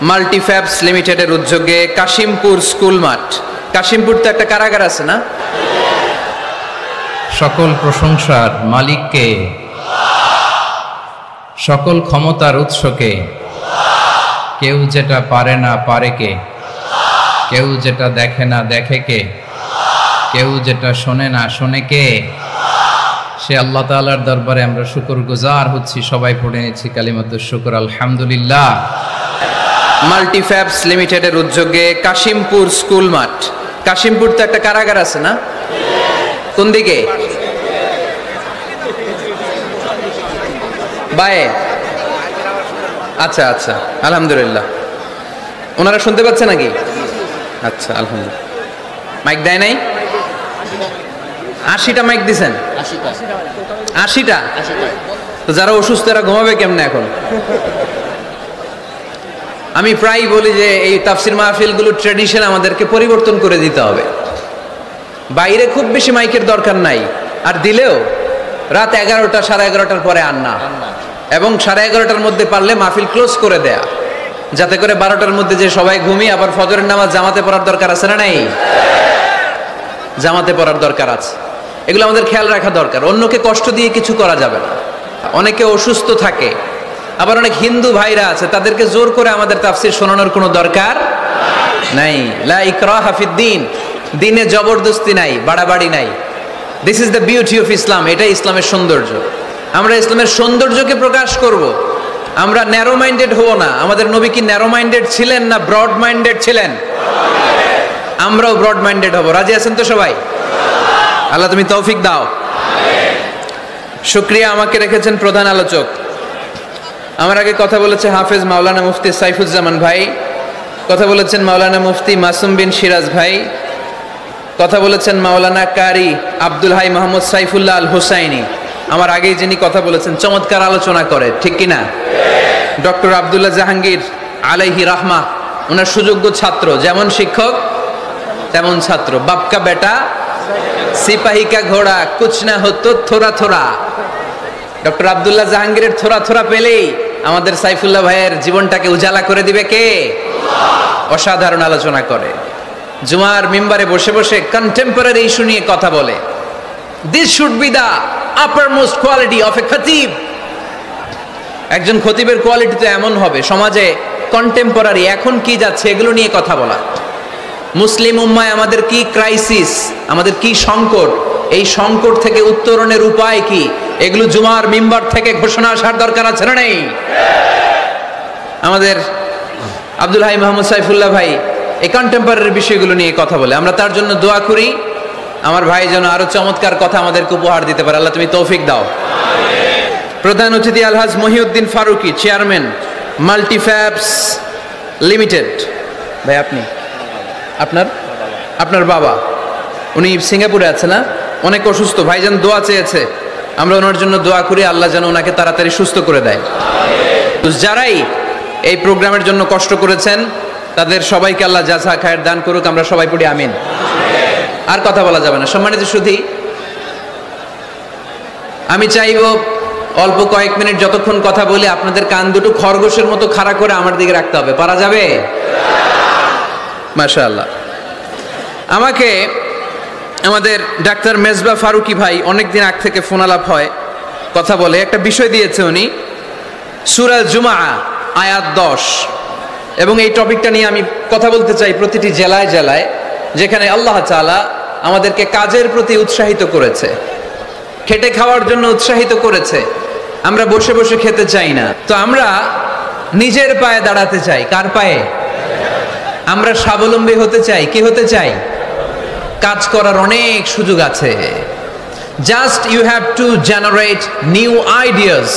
মাল্টিফ্যাবস লিমিটেডের উদ্যোগে কাশিমপুর স্কুল মাঠ, কাশিমপুর তো একটা কারাগার আছে না? সকল প্রশংসার মালিককে, সকল ক্ষমতার উৎসকে। কেউ যেটা পারে না পারে কে, কেউ যেটা দেখে না দেখে কে, কেউ যেটা শোনে না শোনে কে। সে আল্লাহ তাআলার দরবারে আমরা শুকরগুজার হচ্ছি। সবাই পড়ে নিচ্ছি কালিমাতুশ শুকর, আলহামদুলিল্লাহ। মাল্টিফ্যাবস লিমিটেডের উদ্যোগে কাশিমপুর স্কুল মাঠ, কাশিমপুর তো একটা কারাগার আছে না? কোন দিকে? বায়ে। আচ্ছা আচ্ছা, আলহামদুলিল্লাহ। ওনারা শুনতে পাচ্ছে নাকি? আচ্ছা, আলহামদুলিল্লাহ। মাইক দেয় নাই? 80টা মাইক দিছেন? 80টা? তো যারা অসুস্থ এরা ঘুমাবে কেমনে এখন? আমি প্রায় বলি যে এই তাফসির মাহফিলগুলো ট্র্যাডিশন আমাদেরকে পরিবর্তন করে দিতে হবে। বাইরে খুব বেশি মাইকের দরকার নাই, আর দিলেও রাত 11টা 11:30টার পরে আর না, এবং 11:30টার মধ্যে পারলে মাহফিল ক্লোজ করে দেয়া, যাতে করে 12টার মধ্যে যে সবাই ঘুমিয়ে আবার ফজরের নামাজ জামাতে পড়ার দরকার আছে না নাই? জামাতে পড়ার দরকার আছে। এগুলো আমাদের খেয়াল রাখা দরকার। অন্যকে কষ্ট দিয়ে কিছু করা যাবে না। অনেকে অসুস্থ থাকে, আবার অনেক হিন্দু ভাইরা আছে, তাদেরকে জোর করে আমাদের তাফসির শোনানোর কোনো দরকার নাই। লা ইকরাহা ফিদ্দীন, দ্বীনে জবরদস্তি নাই, বাড়াবাড়ি নাই। This is the beauty of Islam. এটাই ইসলামের সৌন্দর্য। আমরা ইসলামের সৌন্দর্যকে প্রকাশ করব। আমরা ন্যারো মাইন্ডেড হব না। আমাদের নবী কি ন্যারো মাইন্ডেড ছিলেন না ব্রড মাইন্ডেড ছিলেন? আমরাও ব্রড মাইন্ডেড হব। রাজি আছেন তো সবাই? আল্লাহ তুমি তৌফিক দাও। শুকরিয়া, আমাকে রেখেছেন প্রধান আলোচক। আমার আগে কথা বলেছে হাফেজ মাওলানা মুফতি সাইফুজ্জামান ভাই, কথা বলেছেন মাওলানা মুফতি মাসুম বিন সিরাজ ভাই, কথা বলেছেন মাওলানা কারি আব্দুল হাই মোহাম্মদ সাইফুল্লাহ আল হুসাইনি। আমার আগেই যিনি কথা বলেছেন, চমৎকার আলোচনা করে, ঠিক কিনা? ডক্টর আব্দুল্লাহ জাহাঙ্গীর আলাইহি রাহমা, ওনার সুযোগ্য ছাত্র, যেমন শিক্ষক তেমন ছাত্র। বাপকা বেটা সিপাহী কা ঘোড়া কুছ না হতো থোড়া থোড়া। ডক্টর আব্দুল্লাহ জাহাঙ্গীরের থোড়া থোড়া পেলেই আমাদের সাইফুল্লাহ ভাইয়ের জীবনটাকে উজালা করে দিবে কে? অসাধারণ আলোচনা করে। জুমার মিম্বারে বসে বসে কন্টেম্পোরারি ইস্যু নিয়ে কথা বলে। This should be the uppermost quality of a খতিব। একজন খতিবের কোয়ালিটি তো এমন হবে, সমাজে কন্টেম্পোরারি এখন কি যাচ্ছে এগুলো নিয়ে কথা বলা। মুসলিম উম্মায় আমাদের কি ক্রাইসিস, আমাদের কি সংকট, এই সংকট থেকে উত্তরণের উপায় কি, এগুলো জুমার মিম্বার থেকে ঘোষণা আসার দরকার আছে না নেই? আমাদের আব্দুল হাই মোহাম্মদ সাইফুল্লাহ ভাই এই কন্টেম্পোরারি বিষয়গুলো নিয়ে কথা বলে। আমরা তার জন্য দোয়া করি, আমার ভাই যেন আরো চমৎকার কথা আমাদেরকে উপহার দিতে পারে। আল্লাহ তুমি তৌফিক দাও। প্রধান অতিথি আলহাজ মহিউদ্দিন ফারুকি, চেয়ারম্যান মাল্টিফ্যাবস লিমিটেড। ভাই আপনি, আপনার বাবা, উনি সিঙ্গাপুরে আছে না? অনেক অসুস্থ, ভাইজান দোয়া চেয়েছে, আমরা ওনার জন্য দোয়া করি, আল্লাহ যেন ওনাকে তাড়াতাড়ি সুস্থ করে দেয়। যারাই এই প্রোগ্রামের জন্য কষ্ট করেছেন তাদের সবাইকে আল্লাহ জাযা খায়ের দান করুক। আমরা সবাই পড়ি আমিন। আর কথা বলা যাবে না। সম্মানিত সুধী, আমি চাইব অল্প কয়েক মিনিট যতক্ষণ কথা বলি আপনাদের কান দুটো খরগোশের মতো খাড়া করে আমার দিকে রাখতে হবে। পারা যাবে? মাশাআল্লাহ। আমাকে আমাদের ডাক্তার মেজবা ফারুকি ভাই অনেকদিন আগ থেকে ফোন আলাপ হয়, কথা বলে, একটা বিষয় দিয়েছে উনি, সূরা জুমআ আয়াত 10, এবং এই টপিকটা নিয়ে আমি কথা বলতে চাই। প্রতিটি জেলায় জেলায় যেখানে আল্লাহ তাআলা আমাদেরকে কাজের প্রতি উৎসাহিত করেছে, খেটে খাওয়ার জন্য উৎসাহিত করেছে, আমরা বসে বসে খেতে চাই না, তো আমরা নিজের পায়ে দাঁড়াতে চাই। কার পায়ে? আমরা স্বাবলম্বী হতে চাই। কি হতে চাই? কাজ করার অনেক সুযোগ আছে। Just you have to generate new ideas,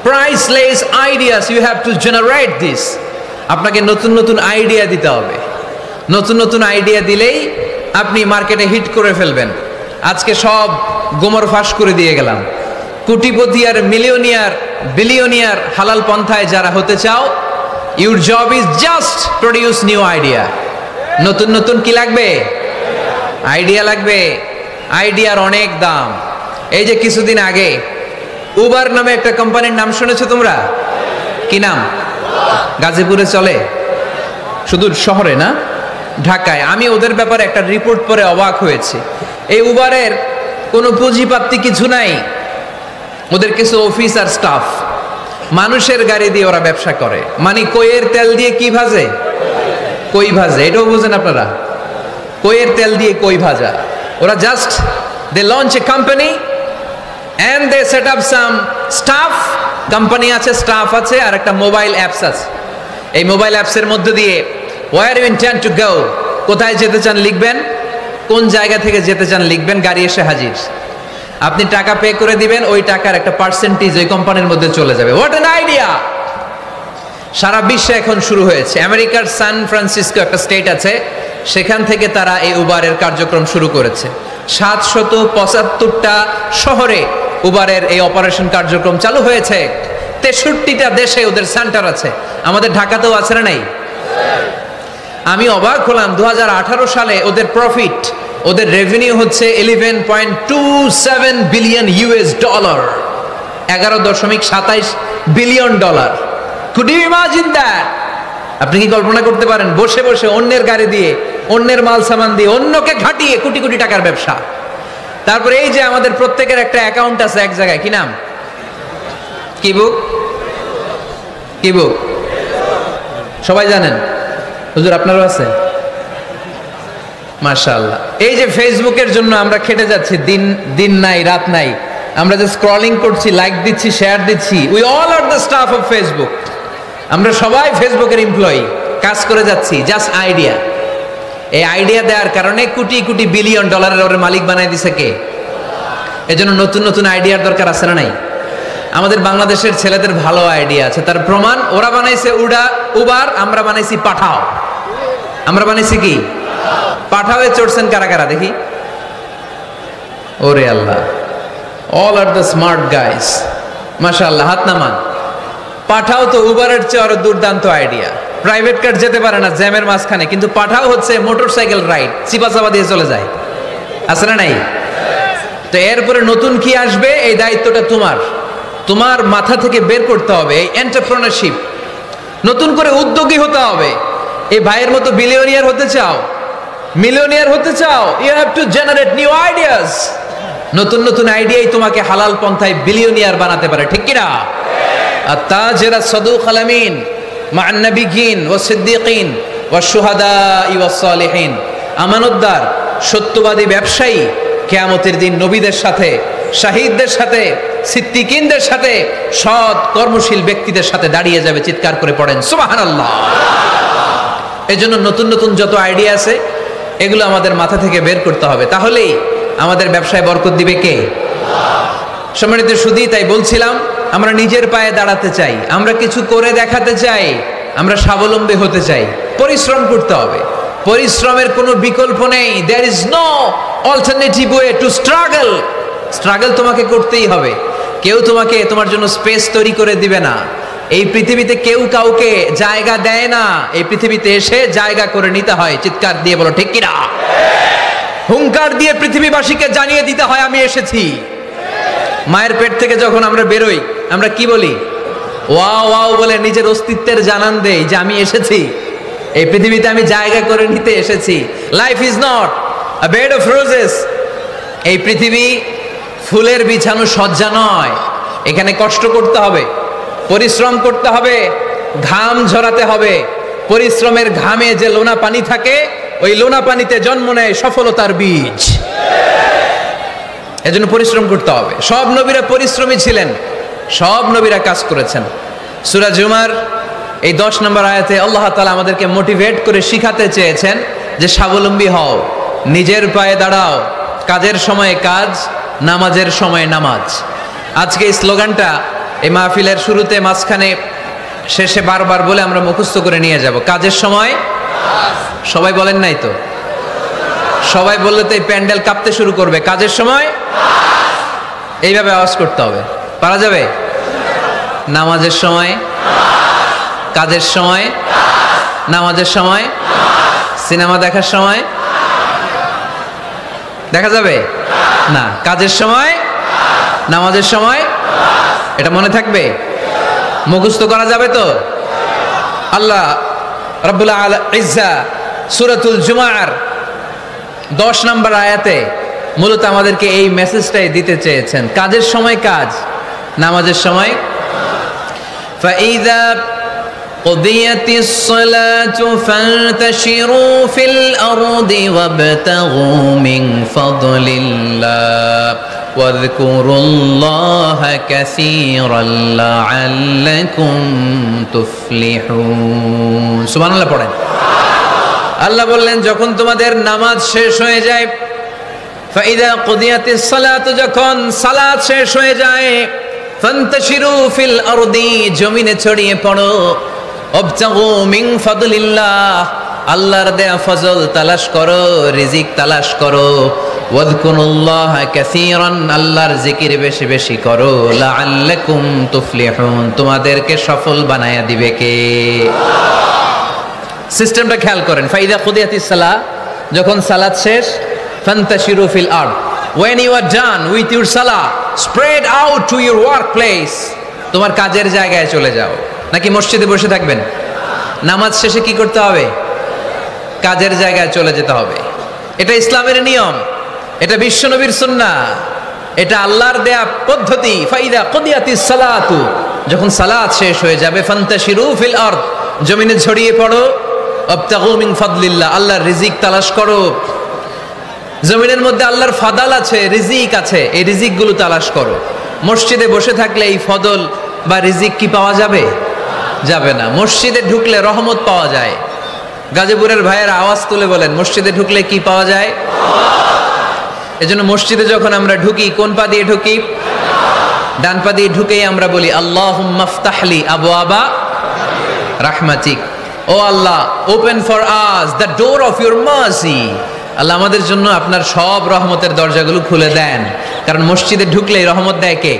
priceless ideas, you have to generate this. আপনাকে নতুন নতুন আইডিয়া দিতে হবে। নতুন নতুন আইডিয়া দিলেই আপনি মার্কেটে হিট করে ফেলবেন। আজকে সব গোমর ফাঁস করে দিয়ে গেলাম। কোটিপতি আর মিলিয়নিয়ার বিলিয়নিয়ার হালাল পন্থায় যারা হতে চাও, your job is just produce new idea. নতুন নতুন কি লাগবে? আইডিয়া লাগবে। আইডিয়ার অনেক দাম। এই যে কিছুদিন আগে উবার নামে একটা কোম্পানির নাম শুনেছো তোমরা? কি নাম? গাজীপুরে চলে, শুধু শহরে না, ঢাকায়। আমি ওদের ব্যাপারে একটা রিপোর্ট পড়ে অবাক হয়েছি। এই উবারের কোনো পুঁজিপাতি কিছু নাই, ওদের কিছু অফিস আর স্টাফ, মানুষের গাড়ি দিয়ে ওরা ব্যবসা করে। মানে কইয়ের তেল দিয়ে কি ভাজে? কই ভাজে। এটাও বুঝেন আপনারা? কইয়ের তেল দিয়ে কই ভাজা। ওরা just they launch a company and they set up some staff. Company আছে, স্টাফ আছে, আর একটা মোবাইল অ্যাপস আছে। এই মোবাইল অ্যাপসের মধ্যে দিয়ে where you intend to go, কোথায় যেতে চান লিখবেন, কোন জায়গা থেকে যেতে চান লিখবেন, গাড়ি এসে হাজির। আপনি টাকা পে করে দিবেন, ওই টাকার একটা পার্সেন্টেজ ওই কোম্পানির মধ্যে চলে যাবে। What an idea! সারা বিশ্বে এখন শুরু হয়েছে। আমেরিকার সান ফ্রান্সিসকো একটা স্টেট আছে, সেখান থেকে তারা এই উবারের কার্যক্রম শুরু করেছে। 775টা শহরে উবারের এই অপারেশন কার্যক্রম চালু হয়েছে। 63টা দেশে ওদের সেন্টার আছে। আমাদের ঢাকাতেও আছে না নাই? আমি অবাক হলাম, 2018 সালে ওদের প্রফিট, ওদের রেভিনিউ হচ্ছে 11.27 billion US dollar, 11.27 billion dollar. Could you imagine that? আপনি কি কল্পনা করতে পারেন? বসে বসে অন্যের গাড়ি দিয়ে, অন্যের মাল সামান দিয়ে, অন্যকে ঘাটিয়ে কোটি কোটি টাকার ব্যবসা। তারপরে এই যে আমাদের প্রত্যেকের একটা অ্যাকাউন্ট আছে এক জায়গায়, কি নাম? কি বুক? কি বুক? সবাই জানেন? হুজুর আপনারও আছে? মাশাআল্লাহ। এই যে ফেসবুকের জন্য আমরা খেটে যাচ্ছি, দিন নাই রাত নাই, আমরা যে স্ক্রলিং করছি, লাইক দিচ্ছি, শেয়ার দিচ্ছি, we all are the staff of Facebook. আমরা সবাই ফেসবুকের এমপ্লয়ি, কাজ করে যাচ্ছি। Just idea. এই আইডিয়া দেওয়ার কারণে কোটি কোটি বিলিয়ন ডলারের ওর মালিক বানাই দিছে কে? এজন্য নতুন নতুন আইডিয়ার দরকার আছে না নাই? আমাদের বাংলাদেশের ছেলেদের ভালো আইডিয়া আছে, তার প্রমাণ ওরা বানাইছে উবার, আমরা বানাইছি পাঠাও। আমরা বানাইছি কি? পাঠাওয়ে চড়ছেন কারা কারা দেখি? ওরে আল্লাহ, all are the smart guys, মাশাআল্লাহ, হাত নামান। পাঠাও তো উবারের চেয়ে আরো দুর্দান্ত আইডিয়া। প্রাইভেট কার যেতে পারে না জ্যামের মাঝখানে, কিন্তু পাঠাও হচ্ছে মোটরসাইকেল রাইড, চিপাচাপা দিয়ে চলে যায়। আছে না নাই? তো এরপরে নতুন কি আসবে, এই দায়িত্বটা তোমার মাথা থেকে বের করতে হবে। এই এন্টারপ্রেনারশিপ, নতুন করে উদ্যোগী হতে হবে। এই ভাইয়ের মতো বিলিয়নিয়ার হতে চাও, মিলিয়নিয়ার হতে চাও, you have to generate new ideas. নতুন নতুন আইডিয়াই তোমাকে হালাল পন্থায় বিলিয়নিয়ার বানাতে পারে, ঠিক কিনা? আত-তাজিরা সাদুক আল-আমিন মা'আন নাবিয়্যিন ওয়াস সিদ্দীকিন ওয়াশ শুহাদা'i ওয়াস সালিহিন। আমানতদার, সত্যবাদী ব্যবসায়ী কিয়ামতের দিন নবীদের সাথে, শাহিদদের সাথে, সিদ্দীকিনদের সাথে, সৎ কর্মশীল ব্যক্তিদের সাথে দাঁড়িয়ে যাবে। চিৎকার করে পড়েন সুবহানাল্লাহ। এজন্য নতুন নতুন যত আইডিয়া আছে, এগুলো আমাদের মাথা থেকে বের করতে হবে। তাহলেই আমাদের ব্যবসায় বরকত দিবে কে? সম্মানিত সুধী, তাই বলছিলাম, আমরা নিজের পায়ে দাঁড়াতে চাই, আমরা কিছু করে দেখাতে চাই, আমরা স্বাবলম্বী হতে চাই। পরিশ্রম করতে হবে, পরিশ্রমের কোনো বিকল্প নেই। There is no alternative way to struggle. Struggle তোমাকে করতেই হবে। কেউ তোমাকে তোমার জন্য স্পেস তৈরি করে দিবে না। এই পৃথিবীতে কেউ কাউকে জায়গা দেয় না, এই পৃথিবীতে এসে জায়গা করে নিতে হয়। চিৎকার দিয়ে বলো ঠিক কিনা? হুঙ্কার দিয়ে পৃথিবীবাসীকে জানিয়ে দিতে হয় আমি এসেছি। মায়ের পেট থেকে যখন আমরা বেরোই, আমরা কি বলি? ওয়াও ওয়াও বলে নিজের অস্তিত্বের জানান দেই যে আমি এসেছি, এই পৃথিবীতে আমি জায়গা করে নিতে এসেছি। Life is not a bed of roses. এই পৃথিবী ফুলের বিছানো সজ্জা নয়। এখানে কষ্ট করতে হবে, পরিশ্রম করতে হবে, ঘাম ঝরাতে হবে। পরিশ্রমের ঘামে যে লোনা পানি থাকে, ওই লোনা পানিতে জন্ম নেয় সফলতার বীজ। এজন্য পরিশ্রম করতে হবে। সব নবীরা পরিশ্রমী ছিলেন, সব নবীরা কাজ করেছেন। সূরা জুমার এই 10 নম্বর আয়াতে আল্লাহ তাআলা আমাদেরকে মোটিভেট করে শিখাতে চেয়েছেন যে স্বাবলম্বী হও, নিজের পায়ে দাঁড়াও, কাজের সময়ে কাজ, নামাজের সময়ে নামাজ। আজকে এই স্লোগানটা এই মাহফিলের শুরুতে, মাঝখানে, শেষে বারবার বলে আমরা মুখস্থ করে নিয়ে যাব। কাজের সময় সবাই বলেন নাই তো? সবাই বললে তো এই প্যান্ডেল কাঁপতে শুরু করবে। কাজের সময় এইভাবে আওয়াজ করতে হবে, পারা যাবে? নামাজের সময়, কাজের সময়, নামাজের সময়, সিনেমা দেখার সময় দেখা যাবে না? কাজের সময়, নামাজের সময়, এটা মনে থাকবে? মুখস্থ করা যাবে তো? আল্লাহ রাব্বুল ইজ্জা সূরাতুল জুমার 10 নম্বর আয়াতে মূলত আমাদেরকে এই মেসেজটাই দিতে চেয়েছেন। কাজের সময় কাজ, নামাজের সময়। ফাইযা কুদিয়াতিস সালাতু ফান্তাশিরু ফিল আরদি ওয়াবতাগু মিন ফাদলিল্লাহ ওয়াযকুরুল্লাহা কাসীরান লাআল্লাকুম তুফলিহুন। সুবহানাল্লাহ পড়েন। আল্লাহ বললেন যখন তোমাদের নামাজ শেষ হয়ে যায়, ফাইদা কুদিয়াতিস সালাতু, যখন সালাত শেষ হয়ে যায়, ফান্তাশিরু ফিল আরদি, জমিনে ছড়িয়ে পড়ো, ওয়াবতাগু মিন ফাদলিল্লাহ, আল্লাহর দেয়া ফজল তালাশ করো, রিজিক তালাশ করো, ওয়াযকুরুল্লাহা কাসীরান, আল্লাহর জিকির বেশি বেশি করো, লাআল্লাকুম তুফলিহুন, তোমাদেরকে সফল বানায়া দিবে কে? সিস্টেমটা খেয়াল করেন। ফাইদা কুদিয়াতিস সালাহ, যখন সালাত শেষ, ফান্তাশিরু ফিল আরদ, when you are done with your salah, spread out to your workplace, তোমার কাজের জায়গায় চলে যাও। নাকি মসজিদে বসে থাকবেন? নামাজ শেষে কি করতে হবে? কাজের জায়গায় চলে যেতে হবে। এটা ইসলামের নিয়ম, এটা বিশ্বনবীর সুন্নাহ, এটা আল্লাহর দেয়া পদ্ধতি। ফাইদা কুদিয়াতিস সালাতু, যখন সালাত শেষ হয়ে যাবে, ফান্তাশিরু ফিল আরদ, জমিনে ছড়িয়ে পড়ো, ওয়াবতাগু মিন ফাদলিল্লাহ, আল্লাহর রিজিক তালাশ করো। জমিনের মধ্যে আল্লাহর ফাদাল আছে, রিজিক আছে, এই রিজিকগুলো তালাশ করো। মসজিদে বসে থাকলে এই ফদল বা রিজিক কি পাওয়া যাবে? যাবে না। মসজিদে ঢুকলে রহমত পাওয়া যায়। গাজীপুরের ভাইয়েরা আওয়াজ তুলে বলেন, মসজিদে ঢুকলে কি পাওয়া যায়? এজন্য মসজিদে যখন আমরা ঢুকি, কোন পা দিয়ে ঢুকি? ডান পা দিয়ে ঢুকেই আমরা বলি আল্লাহুম্মা ফতাহলি আবওয়াবা রাহমাতিক, O Allah open for us the door of your mercy, আল্লাহ আমাদের জন্য আপনার সব রহমতের দরজাগুলো খুলে দেন। কারণ মসজিদে ঢুকলেই রহমত দেয় কে?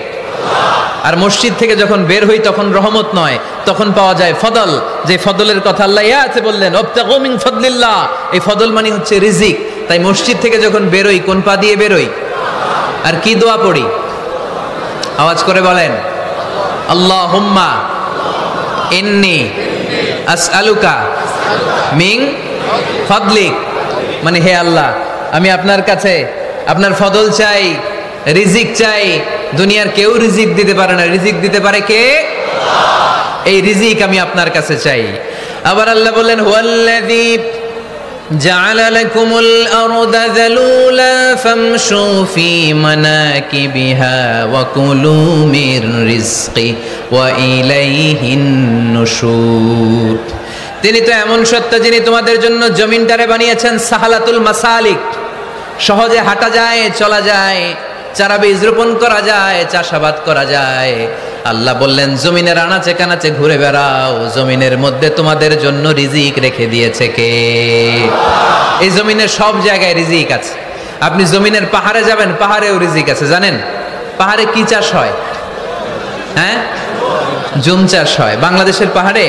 আর মসজিদ থেকে যখন বের হই তখন রহমত নয়, তখন পাওয়া যায় ফদল, যে ফদলের কথা আল্লাহ ইয়াতে বললেন, ওয়াবতাগু মিন ফাদলিল্লাহ, এই ফদল মানে হচ্ছে রিজিক। তাই মসজিদ থেকে যখন বেরোই, কোন পা দিয়ে বেরোই? আর কি দোয়া পড়ি? আওয়াজ করে বলেন, আল্লাহুম্মা ইন্নী আসআলুকা মিন ফাদলিক, মানে হে আল্লাহ, আমি আপনার কাছে আপনার ফদল চাই, রিজিক চাই। দুনিয়ার কেউ রিজিক দিতে পারে না, রিজিক দিতে পারে কে? এই রিজিক আমি আপনার কাছে চাই। আবার আল্লাহ বলেন, হুয়াল্লাযী জাআলা লাকুমুল আরদা যালুলা ফামশু ফি মানাকিবিহা ওয়া কুলু মির রিজকি ওয়া ইলাইহিন নুশুর। তিনি তো এমন সত্য যিনি তোমাদের জন্য জমিনটারে বানিয়েছেন সাহালাতুল মাসালিক, সহজে হাঁটা যায়, চলা যায়, চারা বীজ রোপণ করা যায়, চাষাবাদ করা যায়। আল্লাহ বললেন জমিনের আনাচে কানাচে ঘুরে বেড়াও, জমিনের মধ্যে তোমাদের জন্য রিজিক রেখে দিয়েছে কে? এই জমিনের সব জায়গায় রিজিক আছে। আপনি জমিনের পাহাড়ে যাবেন, পাহাড়েও রিজিক আছে। জানেন পাহাড়ে কি চাষ হয়? হ্যাঁ, জুম চাষ হয়। বাংলাদেশের পাহাড়ে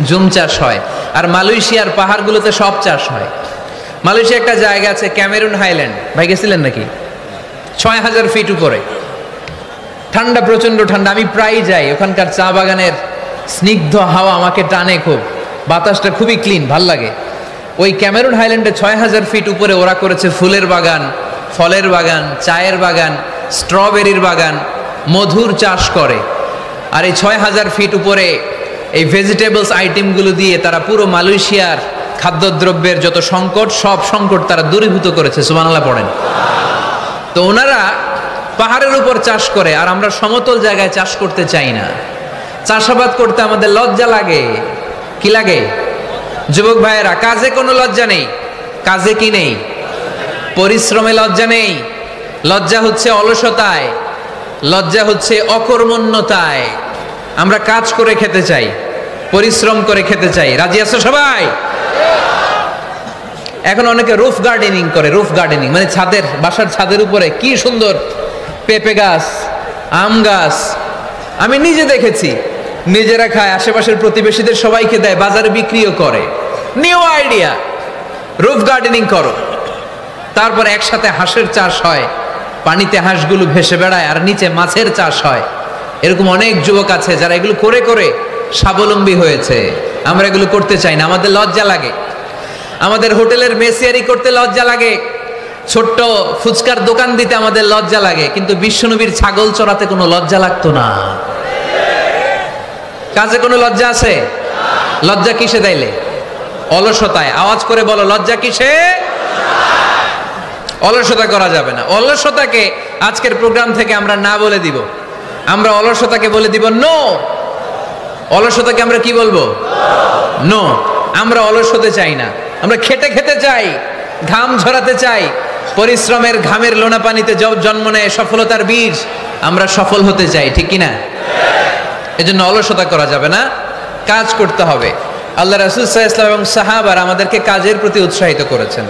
জুম চাষ হয়, আর মালয়েশিয়ার পাহাড়গুলোতে সব চাষ হয়। মালয়েশিয়া একটা জায়গা আছে ক্যামেরুন হাইল্যান্ড, ভাই গেছিলেন নাকি? ৬,০০০ ফিট উপরে, ঠান্ডা, প্রচন্ড ঠান্ডা। আমি প্রায় যাই, ওখানকার চা বাগানের স্নিগ্ধ হাওয়া আমাকে টানে খুব, বাতাসটা খুবই ক্লিন, ভাল লাগে। ওই ক্যামেরুন হাইল্যান্ডে ৬,০০০ ফিট উপরে ওরা করেছে ফুলের বাগান, ফলের বাগান, চায়ের বাগান, স্ট্রবেরির বাগান, মধুর চাষ করে। আর এই ৬,০০০ ফিট উপরে এই ভেজিটেবলস আইটেমগুলো দিয়ে তারা পুরো মালয়েশিয়ার খাদ্যদ্রব্যের যত সংকট, সব সংকট তারা দূরীভূত করেছে। সুবহানাল্লাহ পড়েন। তো ওনারা পাহাড়ের উপর চাষ করে, আর আমরা সমতল জায়গায় চাষ করতে চাই না। চাষাবাদ করতে আমাদের লজ্জা লাগে। কি লাগে? যুবক ভাইয়েরা, কাজে কোনো লজ্জা নেই। কাজে কি নেই? পরিশ্রমে লজ্জা নেই। লজ্জা হচ্ছে অলসতায়, লজ্জা হচ্ছে অকর্মণ্যতায়। আমরা কাজ করে খেতে চাই, পরিশ্রম করে খেতে চাই। রাজি আছো সবাই? এখন অনেকে রুফ গার্ডেনিং করে। রুফ গার্ডেনিং মানে ছাদের, বাসার ছাদের উপরে কি সুন্দর পেঁপে গাছ, আম গাছ। আমি নিজে দেখেছি, নিজেরা খায়, আশেপাশের প্রতিবেশীদের সবাইকে দেয়, বাজারে বিক্রিও করে। নিউ আইডিয়া, রুফ গার্ডেনিং করো। তারপর একসাথে হাঁসের চাষ হয়, পানিতে হাঁসগুলো ভেসে বেড়ায়, আর নিচে মাছের চাষ হয়। এরকম অনেক যুবক আছে যারা এগুলো করে করে স্বাবলম্বী হয়েছে। আমরা এগুলো করতে চাই না, আমাদের লজ্জা লাগে। আমাদের হোটেলের মেসিয়ারি করতে লজ্জা লাগে, ছোট্ট ফুচকার দোকান দিতে আমাদের লজ্জা লাগে, কিন্তু বিশ্বনবীর ছাগল চড়াতে কোনো লজ্জা লাগতো না। কাজে কোনো লজ্জা আছে? লজ্জা কিসে তাইলে? অলসতায়। আওয়াজ করে বলো, লজ্জা কিসে? অলসতা করা যাবে না। অলসতাকে আজকের প্রোগ্রাম থেকে আমরা না বলে দিব। আমরা অলসতাকে বলে দিব নো। অলসতাকে আমরা কি বলবো? নো। আমরা অলস হতে চাই না, আমরা খেটে খেতে চাই, ঘাম ঝরাতে চাই। পরিশ্রমের ঘামের লোনা পানিতে জন্ম নেয় সফলতার বীজ। আমরা সফল হতে চাই, ঠিক কিনা? এজন্য অলসতা করা যাবে না, কাজ করতে হবে। আল্লাহ রাসূল সাল্লাল্লাহু আলাইহি ওয়াসাল্লাম এবং সাহাবারা আমাদেরকে কাজের প্রতি উৎসাহিত করেছেন।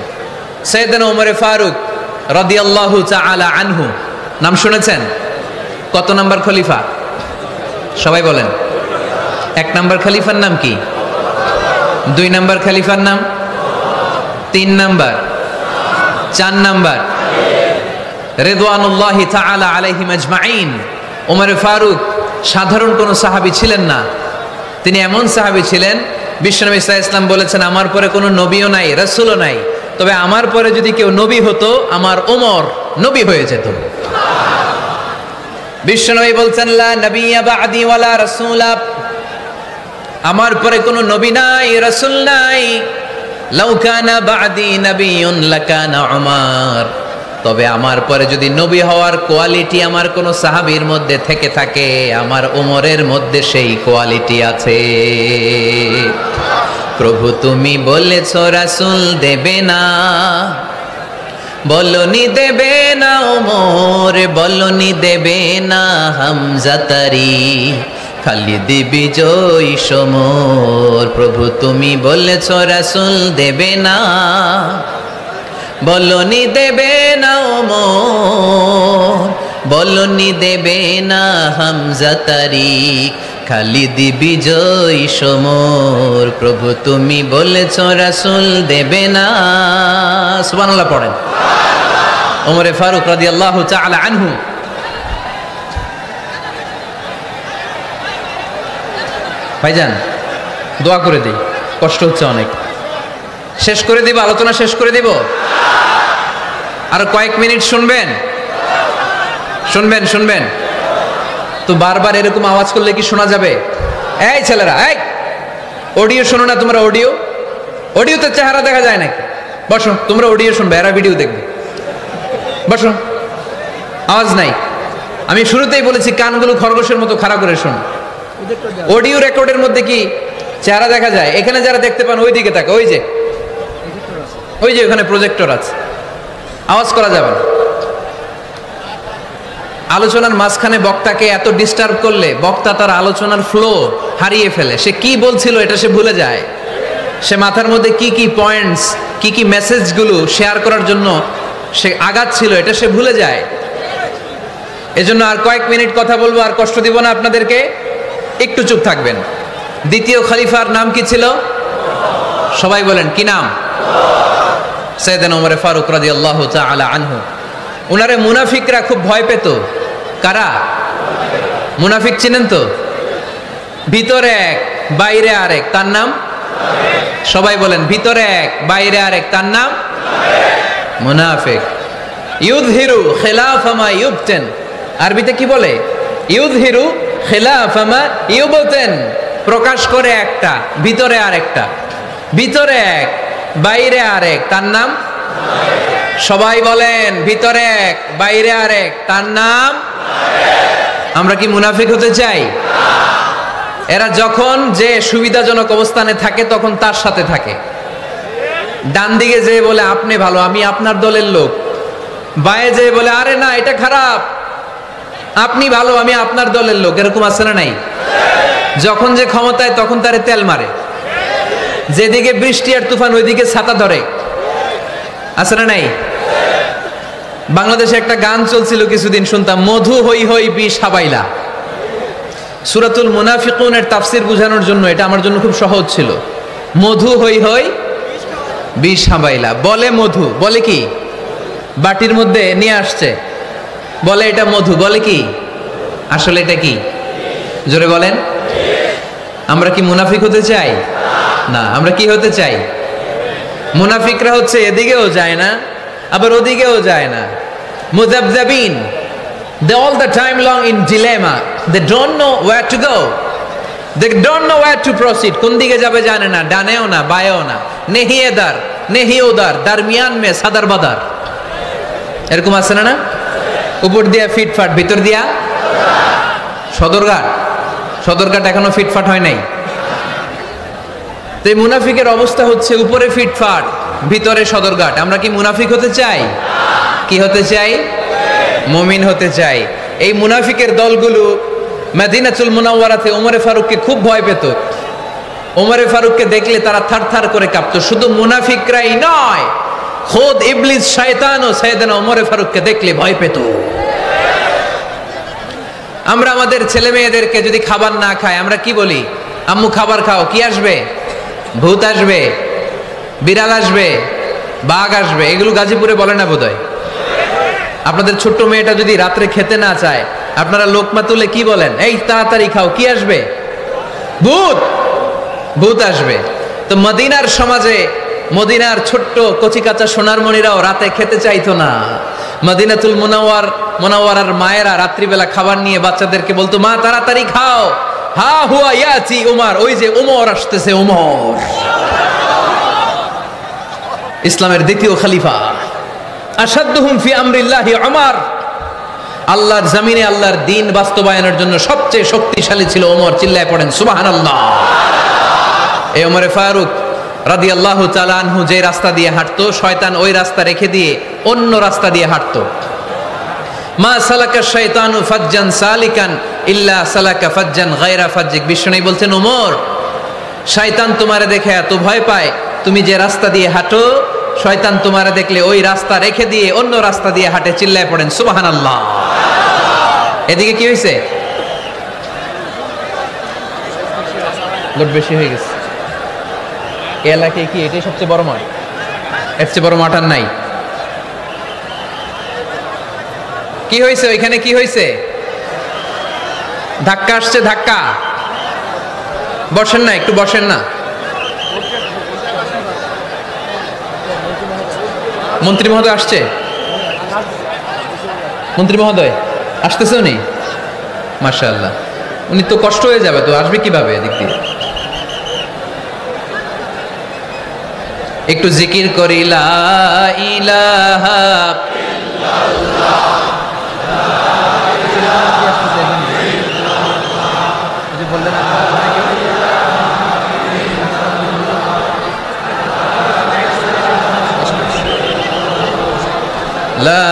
সাইয়েদনা ওমর ফারুক রাদিয়াল্লাহু তাআলা আনহু, নাম শুনেছেন? কত নাম্বার খলিফা? সবাই বলেন। 1 নাম্বার খলিফার নাম কি? 2 নাম্বার খলিফার নাম? 3 নাম্বার? 4 নাম্বার? রিদওয়ানুল্লাহি তাআলা আলাইহিম আজমাইন। ওমর ফারুক সাধারণ কোনো সাহাবী ছিলেন না, তিনি এমন সাহাবী ছিলেন, বিশ্বনবী সাল্লাল্লাহু আলাইহি ওয়াসাল্লাম বলেছেন আমার পরে কোনো নবীও নাই, রাসূলও নাই, তবে আমার পরে যদি কেউ নবী হতো আমার ওমর নবী হয়ে যেত। বিশ্বনবী বলছেন লা নবিয়্যা বা'দি ওয়ালা রাসূলা, আমার পরে কোনো নবী নাই, রাসূল নাই। লাউ কানা বা'দি নাবিয়্যুন লাকানা উমর, তবে আমার পরে যদি নবী হওয়ার কোয়ালিটি আমার কোন সাহাবীর মধ্যে থেকে থাকে, আমার ওমরের মধ্যে সেই কোয়ালিটি আছে। প্রভু তুমি বলেছ রাসূল দেবে না, বলনি দেবে না ওমর, বলনি দেবে না হামজা তারি, খালিদ বিজয়ী সমর। প্রভু তুমি বলেছ রাসূল দেবে না, বলনি দেবে না ওমর, বলনি দেবে না হামজা তারিক, খালিদ বিজয়ী সমর। প্রভু তুমি বলেছ রাসূল দেবে না। সুবহানাল্লাহ পড়েন। ওমরে ফারুক রাদিয়াল্লাহু তাআলা আনহু ভাইজান দোয়া করে দেই, কষ্ট হচ্ছে অনেক। শেষ করে দিব, আলোচনা শেষ করে দিব। আর কয়েক মিনিট শুনবেন, শুনবেন শুনবেন তো বারবার এরকম আওয়াজ করলে কি শোনা যাবে? এই ছেলেরা, এই অডিও শোনো না তোমরা? অডিও, অডিওতে চেহারা দেখা যায় নাকি? বসো, তোমরা অডিও শুনবে, এরা ভিডিও দেখবে। বসো, আওয়াজ নাই। আমি শুরুতেই বলেছি কানগুলো খরগোশের মতো খাড়া করে শোনো। অডিও রেকর্ডের মধ্যে কি চেহারা দেখা যায়? এখানে যারা দেখতে পান ওই দিকে তাকা, ওই যে ওই যে ওখানে প্রজেক্টর আছে, আওয়াজ করা যাবে না। আলোচনার মাঝখানে বক্তাকে এত ডিস্টার্ব করলে বক্তা তার আলোচনার ফ্লো হারিয়ে ফেলে। সে কি বলছিল এটা সে ভুলে যায়। সে মাথার মধ্যে কি কি পয়েন্টস, কি কি মেসেজগুলো শেয়ার করার জন্য সে আগাচ্ছিল এটা সে ভুলে যায়। এজন্য আর কয়েক মিনিট কথা বলবো, আর কষ্ট দিব না আপনাদেরকে, একটু চুপ থাকবেন। দ্বিতীয় খলিফার নাম কি ছিল? সবাই বলেন, কি নাম? সাইয়েদনা ওমর ফারুক রাদিয়াল্লাহু তাআলা আনহু। উনারে মুনাফিকরা খুব ভয় পেত। কারা? মুনাফিক চিনেন তো? ভিতরে এক বাইরে আরেক, তার নাম? সবাই বলেন, ভিতরে এক বাইরে আরেক, তার নাম মুনাফিক। ইউযহিরু খিলাফা মা ইউবতিন, আরবিতে কি বলে? ইউযহিরু খিলাফা মা ইউবতিন, প্রকাশ করে একটা, ভিতরে আরেকটা। ভিতরে এক বাইরে আরেক, তার নাম? সবাই বলেন, ভিতরে এক বাইরে আরেক, তার নাম? আমরা কি মুনাফিক হতে চাই? এরা যখন যে সুবিধাজনক অবস্থানে থাকে তখন তার সাথে থাকে। ডান দিকে যে বলে আপনি ভালো, আমি আপনার দলের লোক। বায়ে যে বলে আরে না এটা খারাপ, আপনি ভালো, আমি আপনার দলের লোক। এরকম আছে না নাই? যখন যে ক্ষমতায় তখন তারে তেল মারে। যেদিকে বৃষ্টি আর তুফান ওইদিকে ছাতা ধরে। আছে না নাই? বাংলাদেশে একটা গান চলছিল কিছুদিন, শুনতাম, মধু হই হই বিষ হাবাইলা। সূরাতুল মুনাফিকুনের তাফসীর বোঝানোর জন্য এটা আমার জন্য খুব সহজ ছিল। মধু হই হই বিষ হাবাইলা। বলে মধু, বলে কি? বাটির মধ্যে নিয়ে আসছে, বলে এটা মধু, বলে কি? আসলে এটা কি? জোরে বলেন। আমরা কি মুনাফিক হতে চাই? না, আমরা কি হতে চাই? মুনাফিকরা হচ্ছে এদিকেও যায় না আবার ওদিকেও যায় না, মুযাবযাবিন, they all the time long in dilemma, they don't know where to go, they don't know where to proceed, কোন দিকে যাবে জানে না, ডানেও না বায়েও না, নেহি এদার নেহি ওদার, দরমিয়ান মে সাদার বাদার, এরকম আছে না? উপর দিয়া ফিটফাট, ভিতর দিয়া সদরঘাট এখনো ফিটফাট হয় নাই। তো এই মুনাফিকের অবস্থা হচ্ছে উপরে ফিটফাট, ভিতরে সদরঘাট। আমরা কি মুনাফিক হতে চাই? কি হতে চাই? মুমিন হতে চাই। এই মুনাফিকের দলগুলো মদিনাতুল মুনাওয়ারাতে ওমরে ফারুককে খুব ভয় পেত। ওমরে ফারুককে দেখলে তারা থারথার করে কাঁপতো। শুধু মুনাফিকরাই নয়, খোদ ইবলিস শয়তানও সাইয়েদনা ওমরে ফারুককে দেখলে ভয় পেত। আমরা আমাদের ছেলে মেয়েদেরকে যদি খাবার না খায় আমরা কি বলি? আম্মু খাবার খাও। কি আসবে? ভূত আসবে, বিড়াল আসবে, বাঘ আসবে। এগুলো গাজীপুরে বলে না বোধহয়। আপনাদের ছোট্ট মেয়েটা যদি রাত্রে খেতে না চায়, আপনারা লোকমা তুলে কি বলেন? এই তাড়াতাড়ি খাও। কি আসবে? ভূত আসবে। তো মদিনার সমাজে মদিনার ছোট্ট কচিকাচা সোনারমণিরাও রাতে খেতে চাইতো না। মদিনাতুল মুনাওয়ারার মায়েরা রাত্রিবেলা খাবার নিয়ে বাচ্চাদেরকে বলতো, মা তাড়াতাড়ি খাও, হা হুয়া ইয়াতি উমর, ওই যে উমর আসতেছে, উমর ইসলামের দ্বিতীয় খলিফা। আশাদ্দুহুম ফি আমরিল্লাহি উমর, আল্লাহর জমিনে আল্লাহর দ্বীন বাস্তবায়নের জন্য সবচেয়ে শক্তিশালী ছিল ওমর। চিল্লায় পড়েন সুবহানাল্লাহ। এই ওমরে ফারুক রাদিয়াল্লাহু তাআলা আনহু যে রাস্তা দিয়ে হাঁটতো, শয়তান ওই রাস্তা রেখে দিয়ে অন্য রাস্তা দিয়ে হাঁটতো। মা সালাকা শাইতানু ফাজ্জান সালিকান ইল্লা সালাকা ফাজ্জান গায়রা ফাজ্জিক। বিশ্বনবী বলছেন, ওমর, শয়তান তোমারে দেখে এত ভয় পায়, তুমি যে রাস্তা দিয়ে হাঁটো, শয়তান তোমারে দেখলে ওই রাস্তা রেখে দিয়ে অন্য রাস্তা দিয়ে হাঁটে। চিল্লায় পড়েন সুবহানাল্লাহ। এদিকে কি হয়েছে? লোড বেশি হয়ে গেছে। এই এলাকায় কি এটাই সবচেয়ে বড় মাঠ? এর চেয়ে বড় মাঠ আর নাই। কি হয়েছে ওইখানে? কি হয়েছে? ধাক্কা আসছে, ধাক্কা। বসেন না, একটু বসেন না। মন্ত্রী মহোদয় আসছে? মন্ত্রী মহোদয় আসতেছে উনি? মাশাআল্লাহ। উনি তো কষ্ট হয়ে যাবে, তো আসবে কিভাবে এদিক দিয়ে? একটু জিকির করি, লা ইলাহা ইল্লাল্লাহ, লা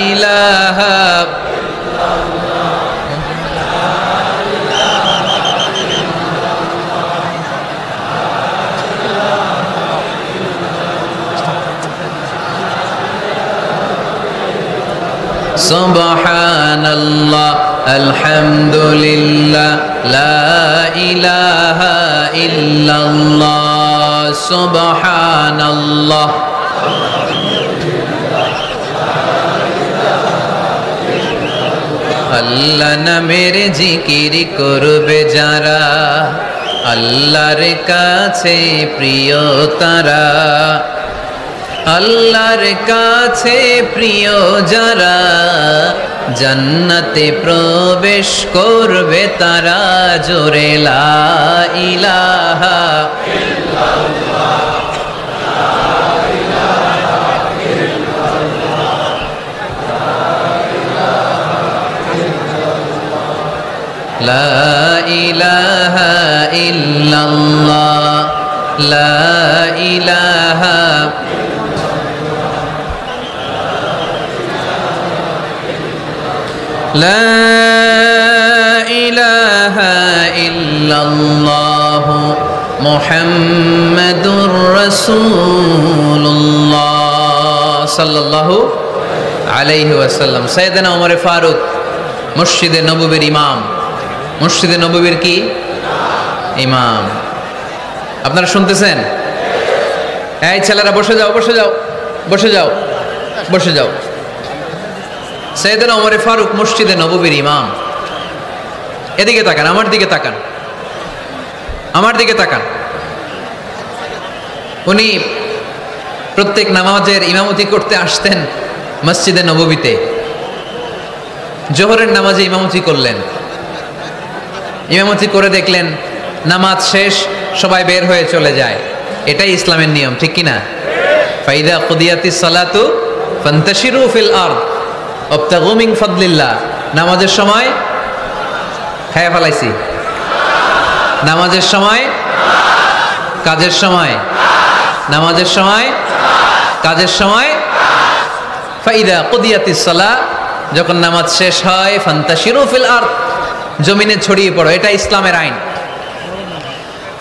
ইলাহা সুবহানাল্লাহ আলহামদুলিল্লাহ লা ইলাহা ইল্লাল্লাহ সুবহানাল্লাহ। আল্লাহ নামের জিকির করবে যারা, আল্লাহর কাছে প্রিয় তারা। আল্লাহর কাছে প্রিয় যারা, জান্নাতে প্রবেশ করবে তারা। জোরে লা ইলাহা ইল্লাল্লাহ, লা ইলাহা ইল্লাল্লাহ, লা ইলাহা লা ইলাহা ইল্লাল্লাহ মুহাম্মাদুর রাসূলুল্লাহ সাল্লাল্লাহু আলাইহি ওয়াসাল্লাম। সাইয়েদনা ওমর ফারুক মসজিদে নববীর ইমাম। মসজিদে নববীর কি ইমাম? আপনারা শুনতেছেন? এই ছেলেরা বসে যাও, বসে যাও, বসে যাও, বসে যাও। সাইয়েদনা ওমর ফারুক মসজিদে নববীর ইমাম। এদিকে তাকান, আমার দিকে তাকান। আমার দিকে তাকান। উনি প্রত্যেক নামাজের ইমামতি করতে আসতেন মসজিদে নববীতে। জোহরের নামাজে ইমামতি করলেন, ইমামতি করে দেখলেন নামাজ শেষ, সবাই বের হয়ে চলে যায়। এটাই ইসলামের নিয়ম, ঠিক কিনা? ফাইদা কুদিয়াতিস সালাতু ফান্তাশিরু ফিল আরদ ওয়াবতাগু মিন ফাদলিল্লাহ। নামাজের সময় খায়া ফেলাইছি, নামাজের সময় কাজের সময়, নামাজের সময় কাজের সময়। ফাইদা কুদিয়াতিস সালাহ, যখন নামাজ শেষ হয়, ফান্তাশিরু ফিল আরদ, জমিনে ছড়িয়ে পড়ো। এটা ইসলামের আইন।